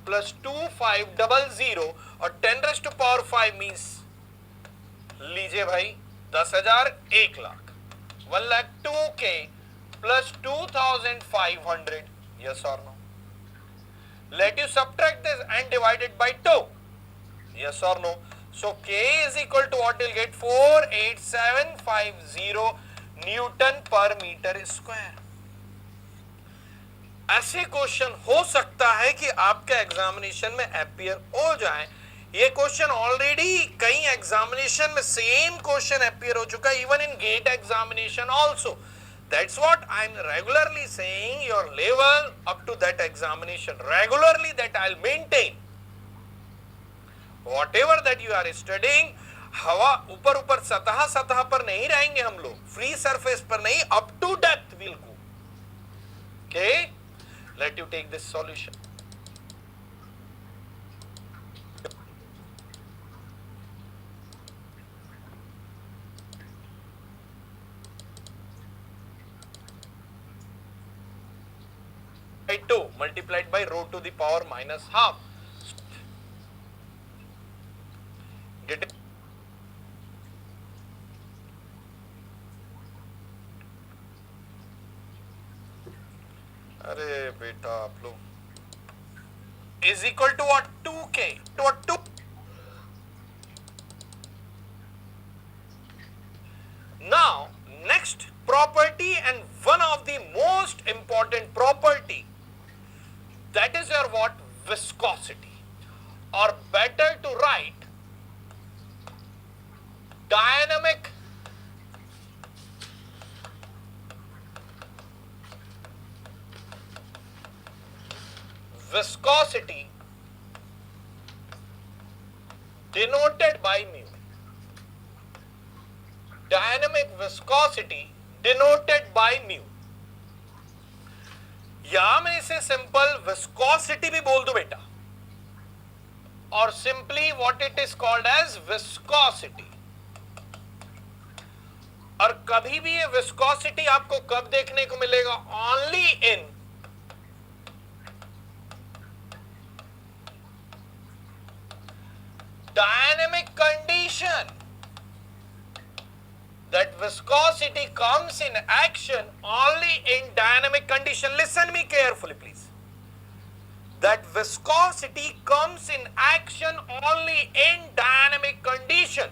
plus 2500, और 10 raised to power 5 means, लीजिए भाई 10,000 1 lakh, 1 lakh 2k plus 2500, yes or no? Let you subtract this and divide it by 2, Yes or no? So K is equal to what you'll get 48750 Newton per meter square. ऐसे question हो सकता है कि आपके examination में appear हो जाए. ये क्वेश्चन ऑलरेडी कई एग्जामिनेशन में सेम क्वेश्चन अपीयर हो चुका है, even in GATE examination also. That's what I'm regularly saying, your level up to that examination regularly that I'll maintain. Whatever that you are studying, हवा ऊपर ऊपर सतह पर नहीं रहेंगे हम लोग, फ्री सरफेस पर नहीं, up to depth we'll go. Okay, let you take this solution. By 2 multiplied by rho to the power minus half. Get it? अरे बेटा आप लोग is equal to what? 2k to what? 2. Now next property, and one of the most important property, that is your what? Viscosity, or better to write dynamic viscosity denoted by mu. Dynamic viscosity denoted by mu. या मैं इसे simple viscosity भी बोल दूं बेटा, और simply what it is called as viscosity. और कभी भी ये विस्कोसिटी आपको कब देखने को मिलेगा? Only in dynamic condition. That viscosity comes in action only in dynamic condition. Listen me carefully please. That viscosity comes in action only in dynamic condition.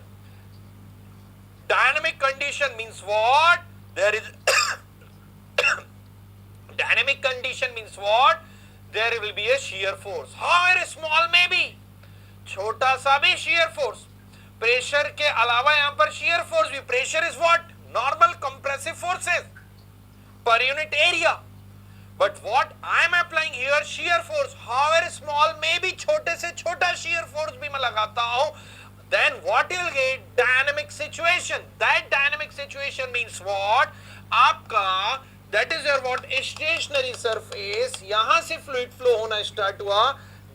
Dynamic condition means what? There is dynamic condition means what? There will be a shear force, however small may be. छोटा सा भी shear force. Pressure के अलावा यहां पर shear force भी. Pressure is what? Normal compressive forces per unit area. But what I am applying here? shear force, however small may be. छोटे से छोटा shear force भी मैं लगाता हूं. Then what you'll get? Dynamic situation. That dynamic situation means what? आपका that is your what? Stationary surface. यहां से fluid flow होना स्टार्ट हुआ.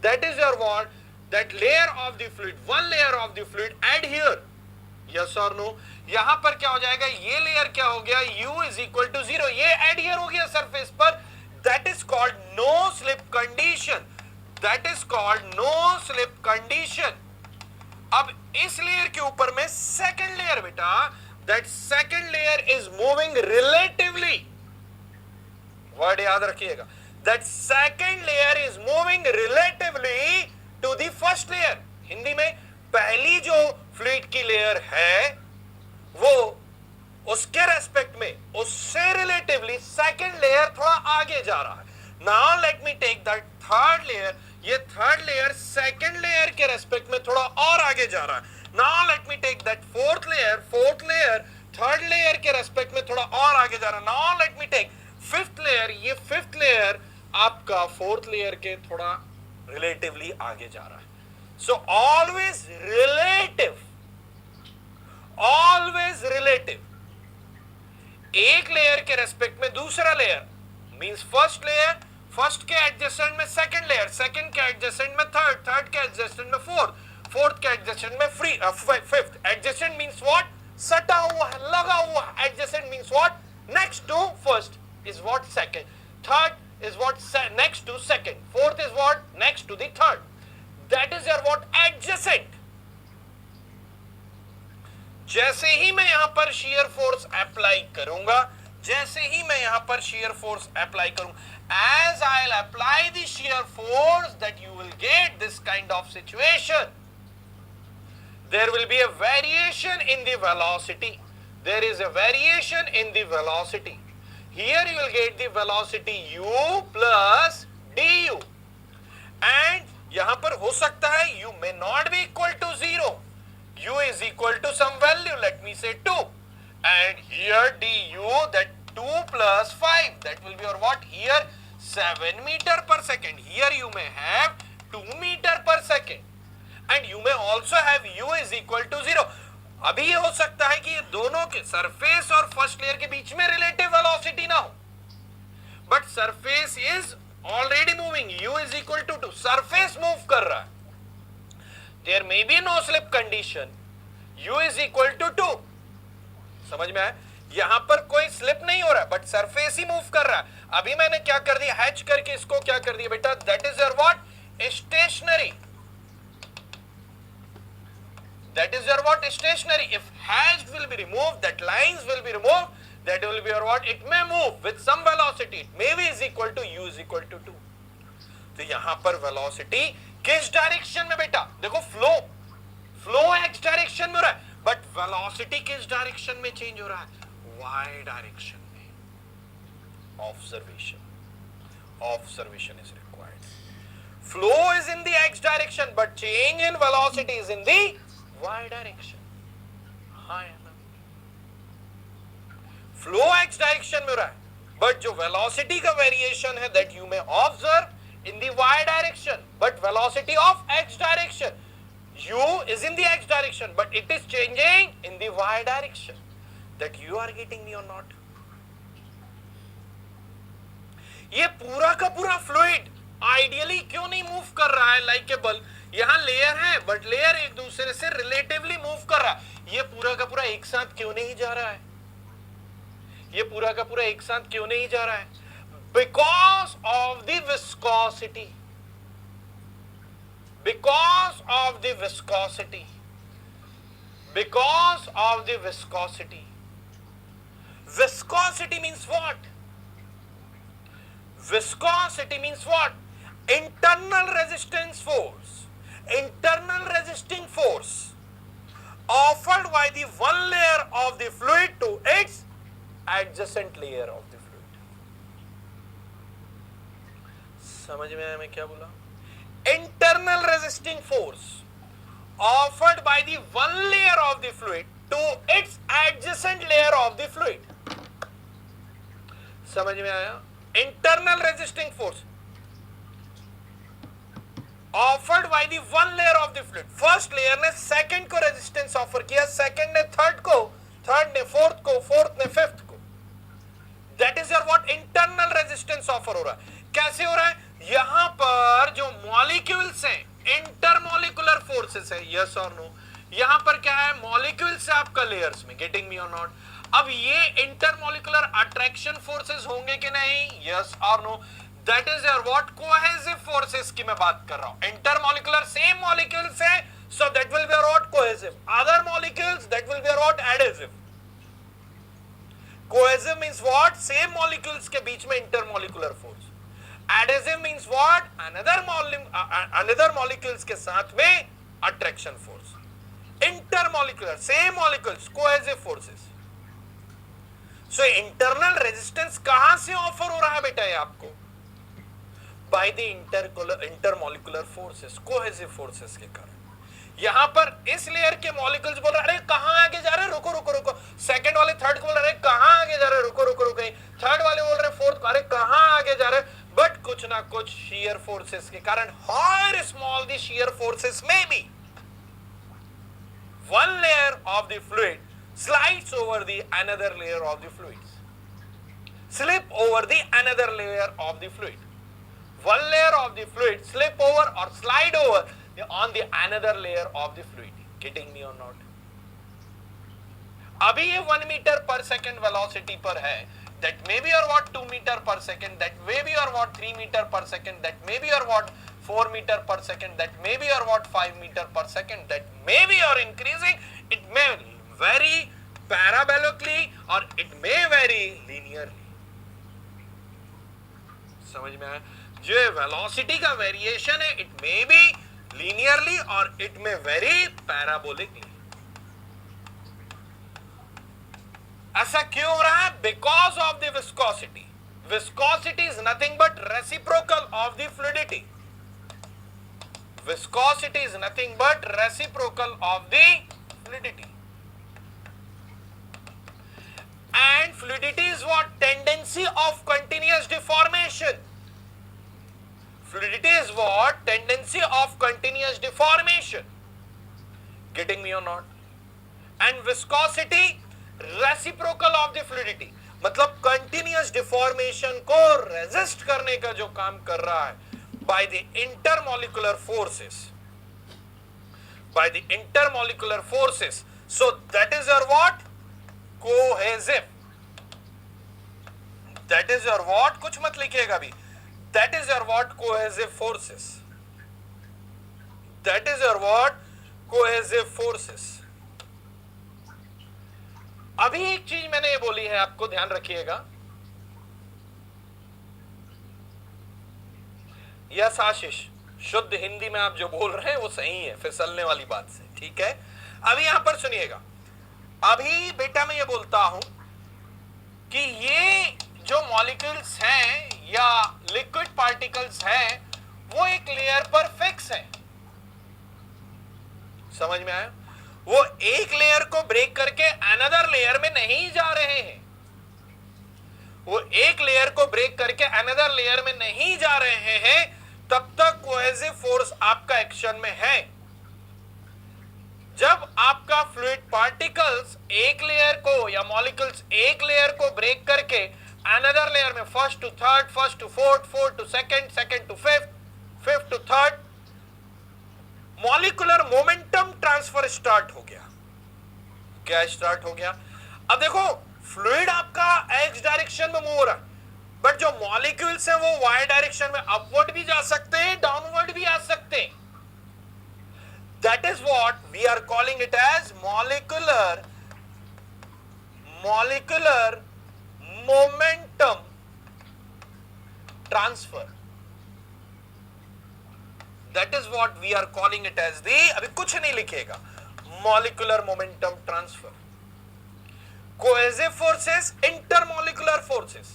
That is your what? That layer of the fluid, one layer of the fluid adhere. Yes or no? यहां पर क्या हो जाएगा? ये लेयर क्या हो गया? U is equal to 0. ये adhere हो गया सरफेस पर. That is called no slip condition. That is called no slip condition. अब इस लेयर के ऊपर में सेकंड लेयर बेटा, that second layer is moving relatively. Word याद रखिएगा. That second layer is moving relatively to the first layer. Hindi में पहली जो फ्लूइड की लेयर है वो उसके रेस्पेक्ट में उससे रिलेटिवली सेकंड लेयर थोड़ा आगे जा रहा है. Now let me take that third layer. ये थर्ड लेयर सेकंड लेयर के रेस्पेक्ट में थोड़ा और आगे जा रहा है. Now let me take that fourth layer third layer के रेस्पेक्ट में थोड़ा और आगे जा रहा है. Now let me take fifth layer. ये फिफ्थ लेयर आपका फोर्थ लेयर के थोड़ा रिलेटिवली आगे जा रहा है. So always relative. एक लेयर के रेस्पेक्ट में दूसरा layer means first layer, first के एडजेसेंट में सेकंड लेयर, सेकंड के एडजेसेंट में थर्ड, थर्ड के एडजेसेंट में फोर्थ, फोर्थ के एडजेसेंट में फिफ्थ. Adjacent means what? सटा हुआ है, लगा हुआ. Adjacent means what? Next to first is what? Second. Third is what? Next to second. Fourth is what? Next to the third. That is your what? Adjacent. जैसे ही मैं यहां पर shear force apply करूंगा, as I'll apply the shear force, that you will get this kind of situation. there will be a variation in the velocity. There is a variation in the velocity. Here you will get the velocity u plus du. And यहाँ पर हो सकता है u may not be equal to 0. U is equal to some value, let me say 2. And here du, that 2 plus 5, that will be your what? Here 7 meter per second. Here you may have 2 meter per second. And you may also have u is equal to 0. अभी ये हो सकता है कि ये दोनों के surface और फर्स्ट लेयर के बीच में रिलेटिव वेलोसिटी ना हो, but surface is already moving, u is equal to 2, surface move कर रहा है. There may be no slip condition, u is equal to 2. समझ में आया? यहां पर कोई स्लिप नहीं हो रहा है, बट सरफेस ही मूव कर रहा है. अभी मैंने क्या कर दिया, हैच करके इसको क्या कर दिया बेटा, that is your what, stationary. That is your what, stationary. If hatch will be removed, that lines will be removed, that will be your what, it may move with some velocity. It may be is equal to u is equal to 2. तो यहां पर velocity किस direction में बेटा, देखो flow x direction में हो रहा है, बट velocity किस डायरेक्शन में चेंज हो रहा है, y डायरेक्शन में. Observation is required. Flow is in the x direction, but change in velocity is in the y direction. हाँ है, फ्लो x डायरेक्शन में हो रहा है, बट जो वेलोसिटी का वेरिएशन है that you may observe in the y direction, but velocity of x direction, u is in the x direction, but it is changing in the y direction. That you are getting me or not? ये पूरा का पूरा fluid ideally क्यों नहीं move कर रहा है like a बल? यहां लेयर है, बट लेयर एक दूसरे से रिलेटिवली मूव कर रहा है. ये पूरा का पूरा एक साथ क्यों नहीं जा रहा है? ये पूरा का पूरा एक साथ क्यों नहीं जा रहा है? Because of the viscosity. Because of the viscosity. Because of the viscosity. Viscosity means what? Viscosity means what? Internal resistance force. Internal resisting force offered by the one layer of the fluid to its adjacent layer of the fluid. समझ में आया मैं क्या बोला? Internal resisting force offered by the one layer of the fluid to its adjacent layer of the fluid. समझ में आया? Internal resisting force offered by the one layer of the fluid. First layer ने second को resistance offer किया, second ने third को, third ने fourth को, फोर्थ ने फिफ्थ को. That is your what, internal resistance offer हो रहा है. कैसे हो रहा है? यहां पर जो मॉलिक्यूल्स हैं, इंटरमॉलिक्यूलर फोर्सेस है, यस और नो. यहां पर क्या है, मॉलिक्यूल्स से आपका लेयर्स में, गेटिंग मी और नॉट? अब ये इंटरमॉलिक्यूलर अट्रैक्शन फोर्सेस होंगे कि नहीं, यस और no? That is your what, cohesive forces की मैं बात कर रहा हूं. इंटरमॉलिक्यूलर सेम मॉलिक्यूल्स है, so that will be your what, cohesive. Other molecules that will be your what, adhesive. Cohesive means what, same molecules के बीच में intermolecular force. Adhesive means what, another molecules के साथ में attraction force. Intermolecular same molecules, cohesive forces. So internal resistance कहां से offer हो रहा है बेटा? ये आपको by the intermolecular forces, cohesive forces के कारण. यहां पर इस लेयर के मॉलिक्यूल्स बोल रहे हैं अरे कहां आगे जा रहे हैं, रुको रुको रुको. सेकंड वाले थर्ड को बोल रहे हैं कहां आगे जा रहे हैं, रुको रुको रुको. थर्ड वाले बोल रहे हैं फोर्थ को अरे कहां आगे जा रहे हैं. बट कुछ ना कुछ shear forces के कारण, however small the shear forces may be, one layer of the fluid slides over the another layer of the fluids, slip over the another layer of the fluid. One layer of the fluid slip over or slide over on the another layer of the fluid. Getting me or not? अभी ये 1 meter per second velocity पर है. That may be your what, 2 meter per second. That may be your what, 3 meter per second. That may be your what, 4 meter per second. That may be your what, 5 meter per second. That may be your increasing. It may vary parabolically or it may vary linearly. समझ में आया? जो velocity का variation है, it may be linearly or it may vary parabolically. ऐसा क्यों हो रहा है? Because of the viscosity. Viscosity is nothing but reciprocal of the fluidity. Viscosity is nothing but reciprocal of the fluidity. And fluidity is what? Tendency of continuous deformation. Fluidity is what? Tendency of continuous deformation. Getting me or not? And viscosity, reciprocal of the fluidity. मतलब continuous deformation को resist करने का जो काम कर रहा है by the intermolecular forces. By the intermolecular forces. So that is your what? Cohesive. That is your what? कुछ मत लिखिएगा अभी. That is your what? Cohesive forces. That is your what? Cohesive forces. अभी एक चीज मैंने ये बोली है, आपको ध्यान रखिएगा. यस आशीष, शुद्ध हिंदी में आप जो बोल रहे हैं वो सही है, फिसलने वाली बात से. ठीक है, अभी यहां पर सुनिएगा. अभी बेटा मैं ये बोलता हूं कि ये जो मॉलिक्यूल्स हैं या लिक्विड पार्टिकल्स हैं वो एक लेयर पर फिक्स है. समझ में आया? वो एक लेयर को ब्रेक करके अनदर लेयर में नहीं जा रहे हैं. वो एक लेयर को ब्रेक करके अनदर लेयर में नहीं जा रहे हैं तब तक कोहेसिव फोर्स आपका एक्शन में है. जब आपका फ्लूइड पार्टिकल्स एक लेयर को या मॉलिक्यूल्स एक लेयर को ब्रेक करके अनदर लेयर में first to third, first to fourth, fourth to second, second to fifth, fifth to third, molecular momentum transfer start हो गया. क्या स्टार्ट हो गया? अब देखो फ्लूइड आपका एक्स डायरेक्शन में मूव हो रहा है, बट जो मॉलिक्यूल्स हैं वो वाई डायरेक्शन में अपवर्ड भी जा सकते हैं, डाउनवर्ड भी आ सकते हैं. That is what we are calling it as molecular momentum transfer. That is what we are calling it as the, अभी कुछ नहीं लिखेगा, molecular momentum transfer. Cohesive forces, intermolecular forces.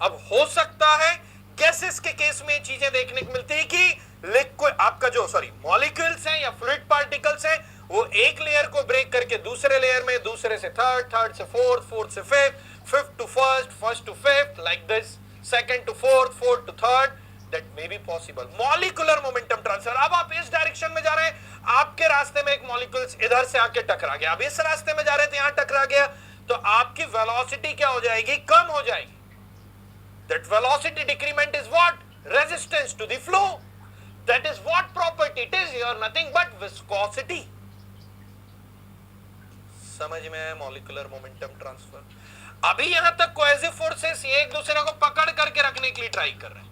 अब हो सकता है गैसेस के केस में चीजें देखने को मिलती है कि लिक्विड आपका जो मॉलिक्यूल्स हैं या फ्लूइड पार्टिकल्स हैं वो एक लेयर को ब्रेक करके दूसरे लेयर में, दूसरे से थर्ड, थर्ड से फोर्थ, फोर्थ से fifth, fifth to first, first to fifth, like this, second to fourth, fourth to third. That may be possible. Molecular momentum transfer. अब आप इस डायरेक्शन में जा रहे हैं, आपके रास्ते में एक मॉलिक्यूल्स इधर से आके टकरा गया, अब इस रास्ते में जा रहे थे, यहां टकरा गया, तो आपकी वेलोसिटी क्या हो जाएगी? कम हो जाएगी. That velocity decrement is what? Resistance to the flow. That is what property it is here, nothing but viscosity. समझ में है? Molecular momentum transfer. अभी यहां तक कोहेसिव फोर्सेस ये एक दूसरे को पकड़ करके रखने के लिए ट्राई कर रहे हैं.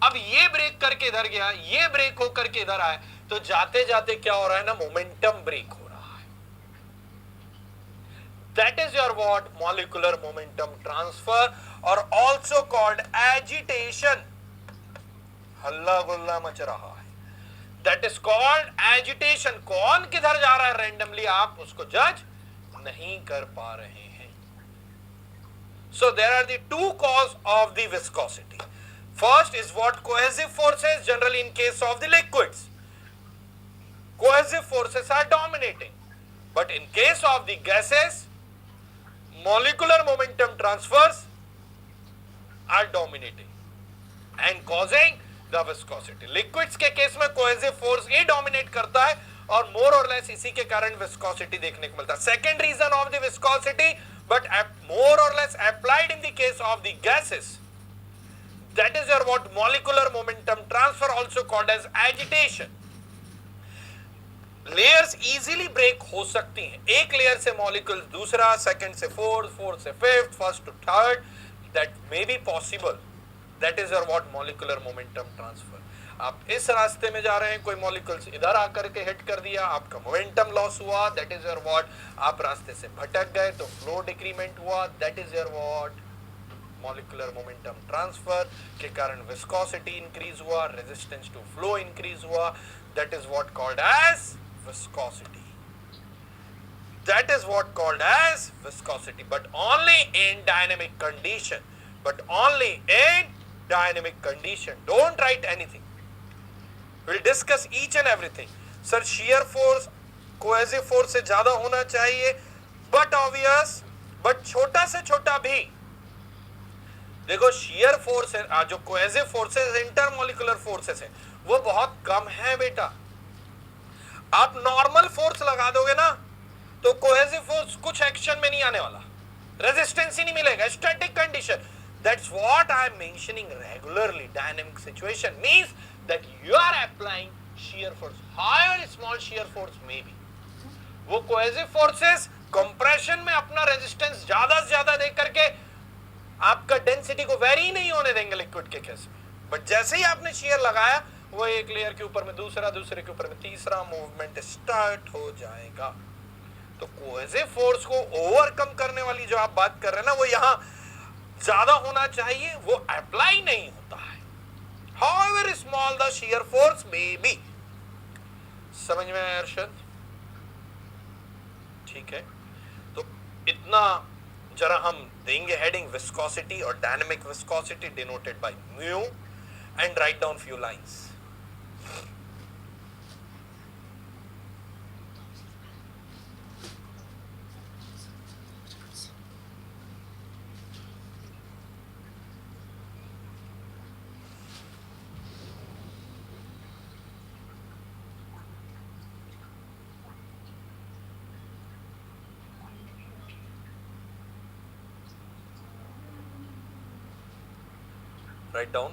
अब ये ब्रेक करके इधर गया, ये ब्रेक होकर के इधर आया, तो जाते जाते क्या हो रहा है ना, मोमेंटम ब्रेक हो रहा है. That is your what? Molecular momentum transfer, or also called agitation. हल्ला गुल्ला मच रहा है. That is called agitation. कौन किधर जा रहा है randomly आप उसको जज नहीं कर पा रहे हैं. So there are the two causes of the viscosity. First is what? Cohesive forces, generally in case of the liquids. Cohesive forces are dominating. But in case of the gases, molecular momentum transfers are dominating and causing the viscosity. Liquids के case में cohesive force ही dominate करता है और more or less इसी के कारण viscosity देखने को मिलता है. Second reason of the viscosity, but more or less applied in the case of the gases. That is your what? Molecular momentum transfer, also called as agitation. Layers easily break हो सकती हैं. एक layer से molecule दूसरा, second से fourth, fourth से fifth, first to third, that may be possible. That is your what? Molecular momentum transfer. आप इस रास्ते में जा रहे हैं, कोई मॉलिक्यूल्स इधर आकर के हिट कर दिया, आपका मोमेंटम लॉस हुआ. That is your what? आप रास्ते से भटक गए तो फ्लो डिक्रीमेंट हुआ. That is your what? Molecular momentum transfer के कारण विस्कोसिटी इंक्रीज हुआ, रेजिस्टेंस टू फ्लो इंक्रीज हुआ, that is what called as viscosity. That is what called as viscosity, but only in dynamic condition. But only in dynamic condition. Don't write anything. We'll discuss each and everything. Sir, shear force cohesive force से ज्यादा होना चाहिए, but obvious, but छोटा से छोटा भी. देखो shear force है, जो cohesive forces intermolecular forces है, वो बहुत कम है बेटा. आप नॉर्मल फोर्स लगा दोगे ना तो कोहेसिव फोर्स कुछ एक्शन में नहीं आने वाला, रेजिस्टेंस ही नहीं मिलेगा, static condition. That's what I am mentioning regularly. Dynamic situation means that you are applying shear force, however small shear force may be. वो कोहेसिव फोर्सेस कंप्रेशन में अपना रेजिस्टेंस ज्यादा से ज्यादा दे करके आपका डेंसिटी को वेरी नहीं होने देंगे लिक्विड के केस में. बट जैसे ही आपने shear लगाया, वो एक लेयर के ऊपर में दूसरा, दूसरे के ऊपर में तीसरा मूवमेंट स्टार्ट हो जाएगा. तो कोहेसिव फोर्स को ओवरकम करने वाली जो आप बात कर रहे हैं ना, वो यहां ज्यादा होना चाहिए, वो अप्लाई नहीं होता है. However small the shear force may be. समझ में आया अर्शद? ठीक है, तो इतना जरा हम देंगे हेडिंग विस्कोसिटी और dynamic viscosity denoted by mu, and write down few lines. Write down.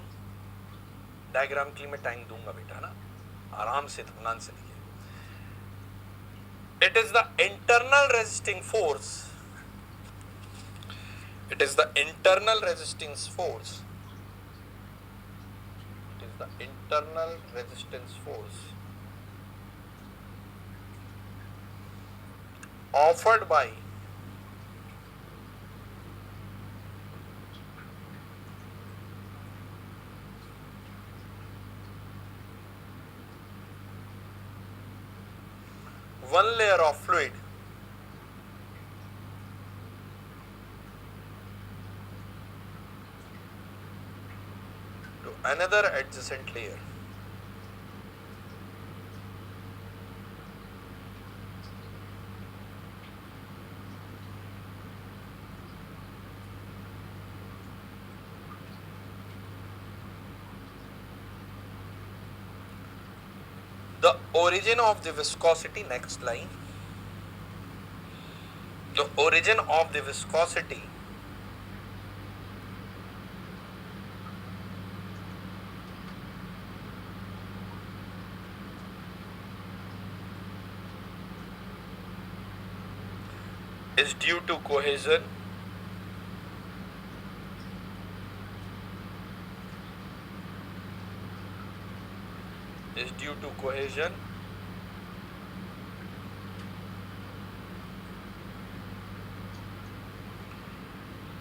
Diagram के लिए मैं टाइम दूंगा बेटा ना, आराम से ध्यान से लिखिए. It is the internal resisting force, it is the internal resistance force, it is the internal resistance force offered by one layer of fluid to another adjacent layer. The origin of the viscosity, next line. The origin of the viscosity is due to cohesion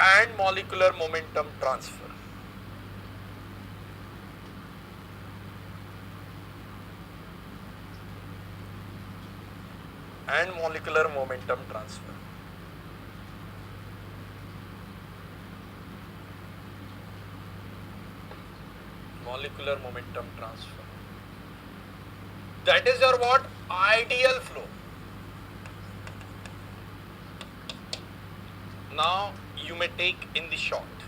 and molecular momentum transfer. And molecular momentum transfer. Molecular momentum transfer. That is your what? Ideal flow. Now you may take in the short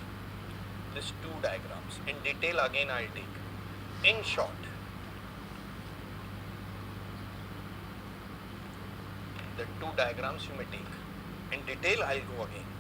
these two diagrams. In detail again I'll take. In short, the two diagrams you may take. In detail I'll go again.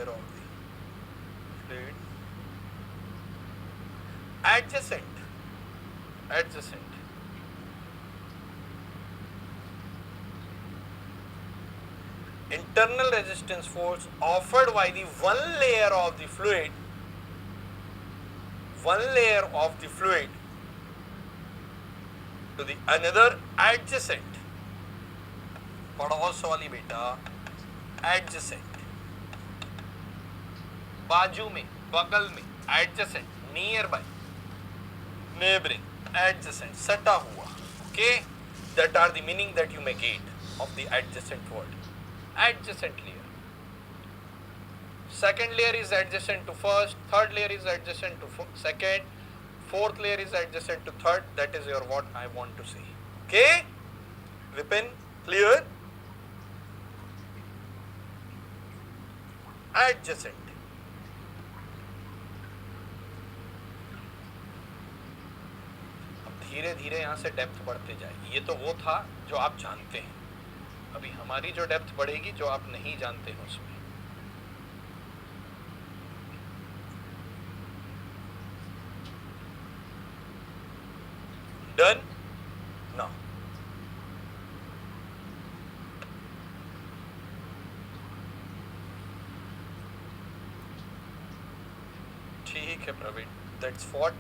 layer of the fluid adjacent internal resistance force offered by the one layer of the fluid to the another adjacent, पड़ोस वाली बेटा, adjacent, बाजू में, बगल में, adjacent, nearby, neighboring, adjacent, सटा हुआ, okay? That are the meaning that you may get of the adjacent word. Adjacent layer. Second layer is adjacent to first, third layer is adjacent to second, fourth layer is adjacent to third. That is your what I want to say. Okay? Vipin, clear? Adjacent. अब धीरे धीरे यहाँ से depth बढ़ते जाएगी. ये तो वो था जो आप जानते हैं. अभी हमारी जो डेप्थ बढ़ेगी जो आप नहीं जानते हैं उसमें. Done? Now. ठीक है Praveen. That's what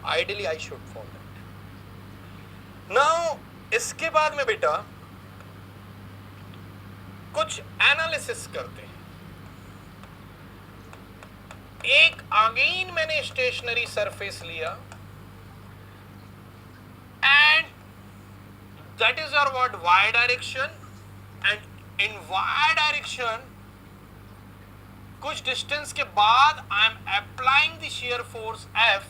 ideally I should follow that. Now इसके बाद में बेटा कुछ एनालिसिस करते हैं. एक अगेन मैंने स्टेशनरी सरफेस लिया and that is your what y direction, and in y direction कुछ डिस्टेंस के बाद I am applying the shear force F,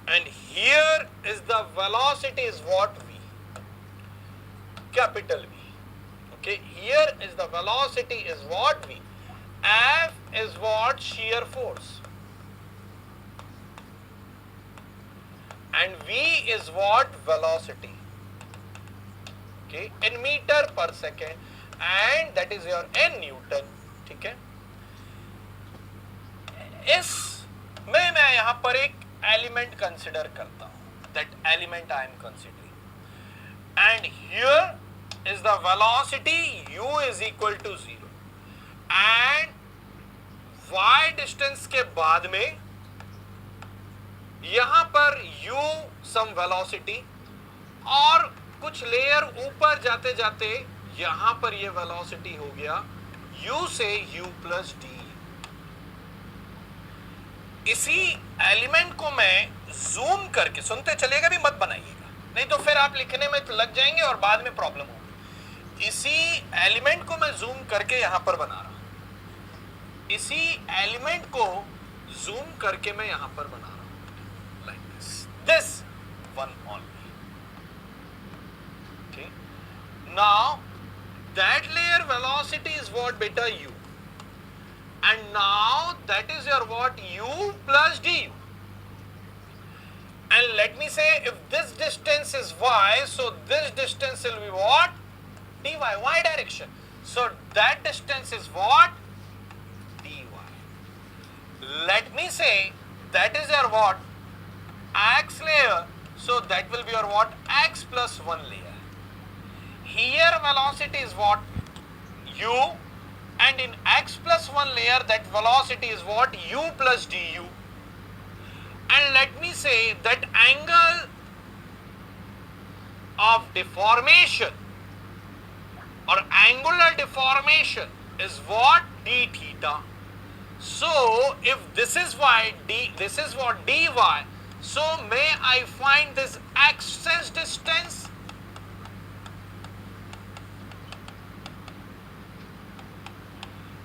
and here is the velocity is what V, capital V. Okay, here is the velocity is what V. F is what shear force, and V is what velocity. Okay, in meter per second, and that is your n Newton. ठीक है. इसमें मैं यहाँ पर एक element consider करता हूँ. That element I am considering, and here is the velocity u is equal to 0, and y distance के बाद में यहाँ पर u some velocity, और कुछ लेयर ऊपर जाते जाते यहाँ पर ये velocity हो गया u से u plus d. इसी एलिमेंट को मैं जूम करके, सुनते चलेगा भी मत बनाइएगा, नहीं तो फिर आप लिखने में लग जाएंगे और बाद में प्रॉब्लम होगी. इसी एलिमेंट को मैं जूम करके यहां पर बना रहा हूं. इसी एलिमेंट को जूम करके मैं यहां पर बना रहा हूं, like this one only. Okay, now that layer velocity is what बेटा u, and now that is your what u plus du, and let me say if this distance is y, so this distance will be what dy, y direction, so that distance is what dy. Let me say that is your what x layer, so that will be your what x plus 1 layer. Here velocity is what u, and in x plus 1 layer that velocity is what u plus du, and let me say that angle of deformation or angular deformation is what d theta. So if this is y, this is what dy, so may I find this axis distance?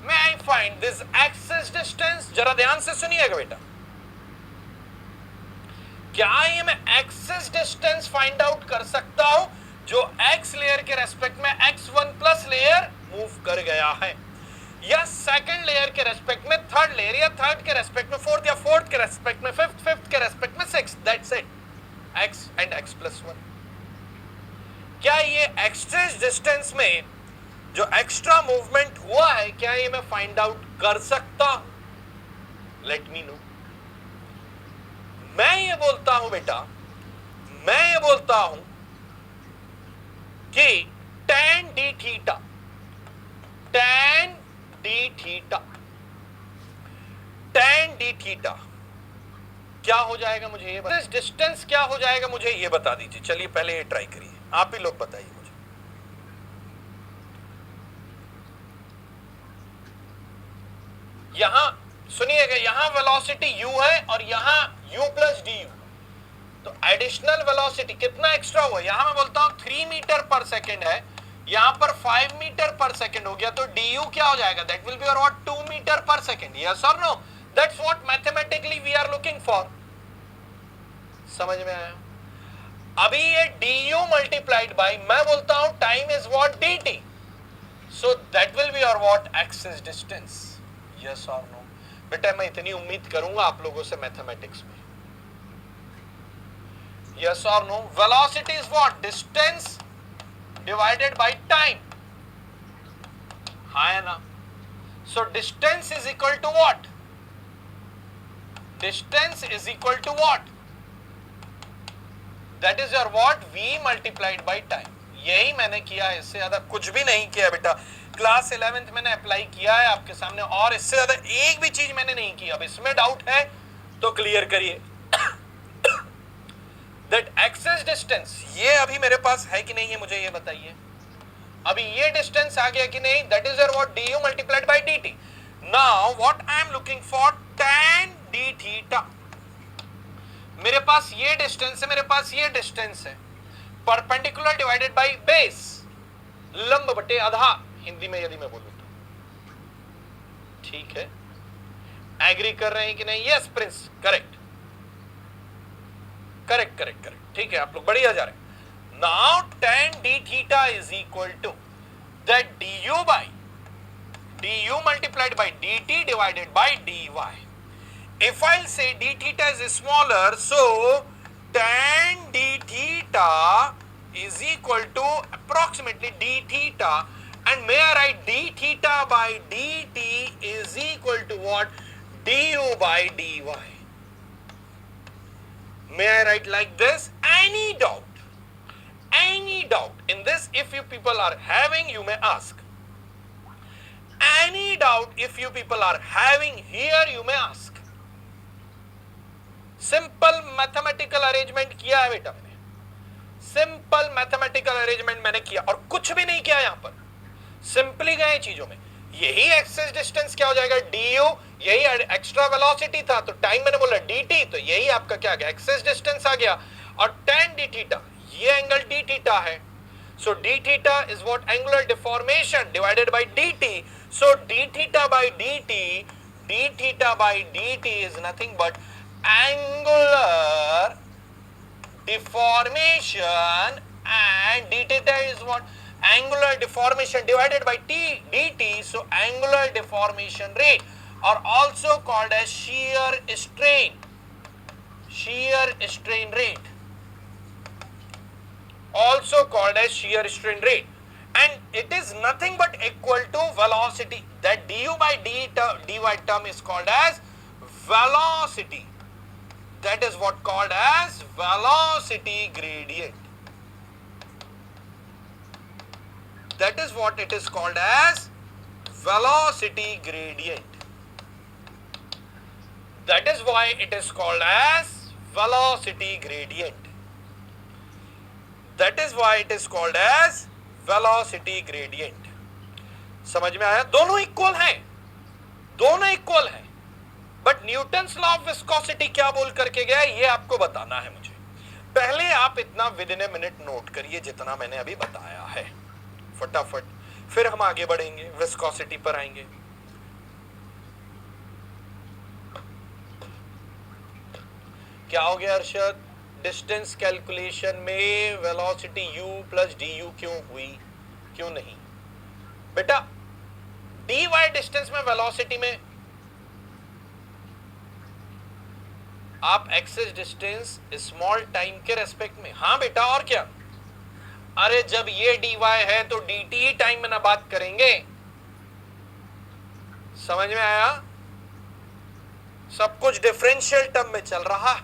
May I find this axis distance? जरा ध्यान से सुनिएगा बेटा. क्या ये मैं axis distance find out कर सकता हूं जो x लेयर के रेस्पेक्ट में x1 प्लस लेयर मूव कर गया है, या सेकंड लेयर के रेस्पेक्ट में थर्ड लेयर, या थर्ड के रेस्पेक्ट में फोर्थ, या फोर्थ के रेस्पेक्ट में फिफ्थ, फिफ्थ के रेस्पेक्ट में sixth. That's it, x and x plus 1. क्या ये एक्सिस डिस्टेंस में जो एक्स्ट्रा मूवमेंट हुआ है क्या ये मैं फाइंड आउट कर सकता हूं? Let me know. मैं ये बोलता हूं बेटा, मैं ये बोलता हूं कि tan d theta, tan d theta, tan d theta क्या हो जाएगा मुझे ये बता, डिस्टेंस क्या हो जाएगा मुझे ये बता दीजिए। चलिए पहले ये ट्राई करिए, आप ही लोग बताइए मुझे। यहां सुनिएगा, यहां वेलोसिटी u है और यहां u प्लस डी यू, तो एडिशनल वेलोसिटी कितना एक्स्ट्रा हुआ? यहां मैं बोलता हूं 3 मीटर पर सेकेंड है, यहां पर 5 मीटर पर सेकेंड हो गया, तो du क्या हो जाएगा? दैट विल बी और व्हाट 2 मीटर पर सेकेंड। यस और no? That's what mathematically we are looking for. समझ में आया? अभी ये du मल्टीप्लाइड बाय मैं बोलता हूं time is what dt, so that will be और व्हाट एक्सिस डिस्टेंस। यस और नो? बेटा मैं इतनी उम्मीद करूंगा आप लोगों से मैथमेटिक्स में। यस और no? Velocity is what? Distance divided by time. हाँ है ना? So distance is equal to what? Distance is equal to what? That is your what? v multiplied by time. यही मैंने किया है, इससे ज्यादा कुछ भी नहीं किया बेटा। क्लास 11th मैंने अप्लाई किया है आपके सामने, और इससे ज्यादा एक भी चीज मैंने नहीं की। अब इसमें डाउट है तो क्लियर करिए। दैट एक्सेस डिस्टेंस ये अभी मेरे पास है कि नहीं है मुझे ये बताइए। अभी ये डिस्टेंस आ गया कि नहीं? That is your what? du multiplied by dt। Now what I am looking for? tan d theta. मेरे पास ये डिस्टेंस है, मेरे पास ये डिस्टेंस है, परपेंडिकुलर डिवाइडेड बाय बेस, लंब बटे आधार, हिंदी में यदि मैं बोलूं तो। ठीक है, एग्री कर रहे हैं कि नहीं? Yes Prince, correct correct correct correct. ठीक है, आप लोग बढ़िया जा रहे हैं। Now tan d theta is equal to that du multiplied by dt divided by dy. If I'll say d theta is smaller, so tan d theta is equal to approximately d theta, and may I write d theta by dt is equal to what? du by dy. May I write like this? Any doubt? Any doubt in this? If you people are having, you may ask. Any doubt if you people are having here, you may ask. Simple mathematical arrangement किया है बेटा मैंने, simple mathematical arrangement मैंने किया और कुछ भी नहीं किया यहां पर, सिंपली गए चीजों में। यही एक्सेस डिस्टेंस क्या हो जाएगा? du, यही एक्स्ट्रा वेलोसिटी था तो टाइम मैंने बोला dt, तो यही आपका क्या आ गया? एक्सेस डिस्टेंस आ गया। और tan d थीटा, ये एंगल d थीटा है, so d theta is what? Angular deformation divided by dt. So d theta by dt, d theta by dt is nothing but angular deformation, and d theta is what? Angular deformation divided by dt. So angular deformation rate, or also called as shear strain, shear strain rate, also called as shear strain rate, and it is nothing but equal to velocity. That du by dy term is called as velocity. That is what called as velocity gradient. That is what it is called as velocity gradient. That is why it is called as velocity gradient. That is why it is called as velocity gradient. समझ में आया? दोनों equal हैं, दोनों equal हैं, but Newton's law of viscosity क्या बोल करके गया ये आपको बताना है मुझे। पहले आप इतना with in a minute note करिए जितना मैंने अभी बताया है फटाफट, फिर हम आगे बढ़ेंगे, विस्कोसिटी पर आएंगे। क्या हो गया अरशद? डिस्टेंस कैलकुलेशन में वेलोसिटी u प्लस du क्यों हुई, क्यों नहीं? बेटा dy डिस्टेंस में वेलोसिटी में आप एक्सेस डिस्टेंस स्मॉल टाइम के रेस्पेक्ट में, हाँ बेटा और क्या? अरे जब ये dy है तो dt टाइम में ना बात करेंगे, समझ में आया? सब कुछ डिफरेंशियल टर्म में चल रहा,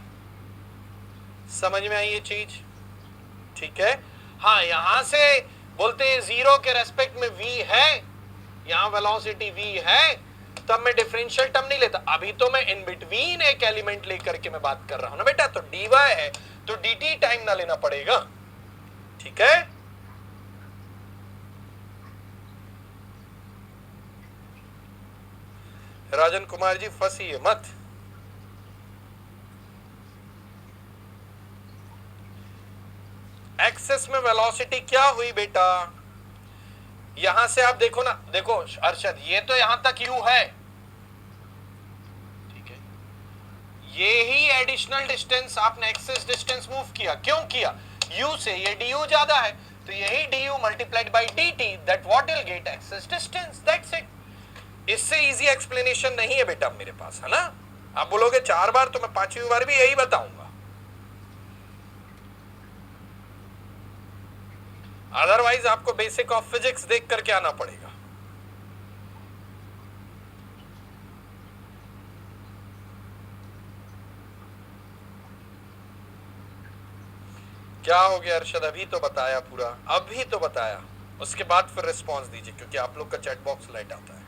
समझ में आई ये चीज? ठीक है। हाँ, यहां से बोलते हैं जीरो के रेस्पेक्ट में v है, यहां वेलोसिटी v है, तब मैं डिफरेंशियल टर्म नहीं लेता। अभी तो मैं इन बिटवीन एक एलिमेंट लेकर के मैं बात कर रहा हूं ना बेटा, तो dy है तो dt टाइम ना लेना पड़ेगा, ठीक है? राजन कुमार जी फंसी मत। एक्सेस में वेलोसिटी क्या हुई बेटा? यहां से आप देखो ना, देखो अरशद, ये तो यहां तक u है, ठीक है? ये ही एडिशनल डिस्टेंस आपने एक्सेस डिस्टेंस मूव किया, क्यों किया? u से ये du ज्यादा है, तो यही du multiplied by dt, that what will get excess distance, that's it. इससे इजी एक्सप्लेनेशन नहीं है बेटा मेरे पास, है ना? आप बोलोगे 4 बार तो मैं 5वीं बार भी यही बताऊंगा, अदरवाइज आपको बेसिक ऑफ फिजिक्स देख करके आना पड़ेगा। क्या हो गया अरशद? अभी तो बताया पूरा, अभी तो बताया, उसके बाद फिर रिस्पांस दीजिए, क्योंकि आप लोग का चैट बॉक्स लाइट आता है।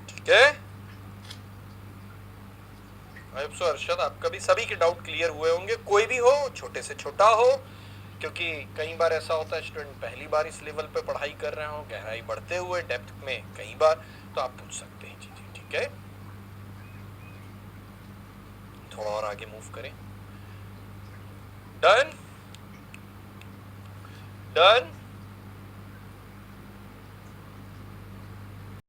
ठीक है, सो अरशद, आपका भी सभी के डाउट क्लियर हुए होंगे, कोई भी हो, छोटे से छोटा हो, क्योंकि कई बार ऐसा होता है स्टूडेंट पहली बार इस लेवल पे पढ़ाई कर रहे हो, गहराई बढ़ते हुए डेप्थ में कई बार, तो आप पूछ सकते हैं चीजें, ठीक है? थोड़ा और आगे मूव करें। Done done.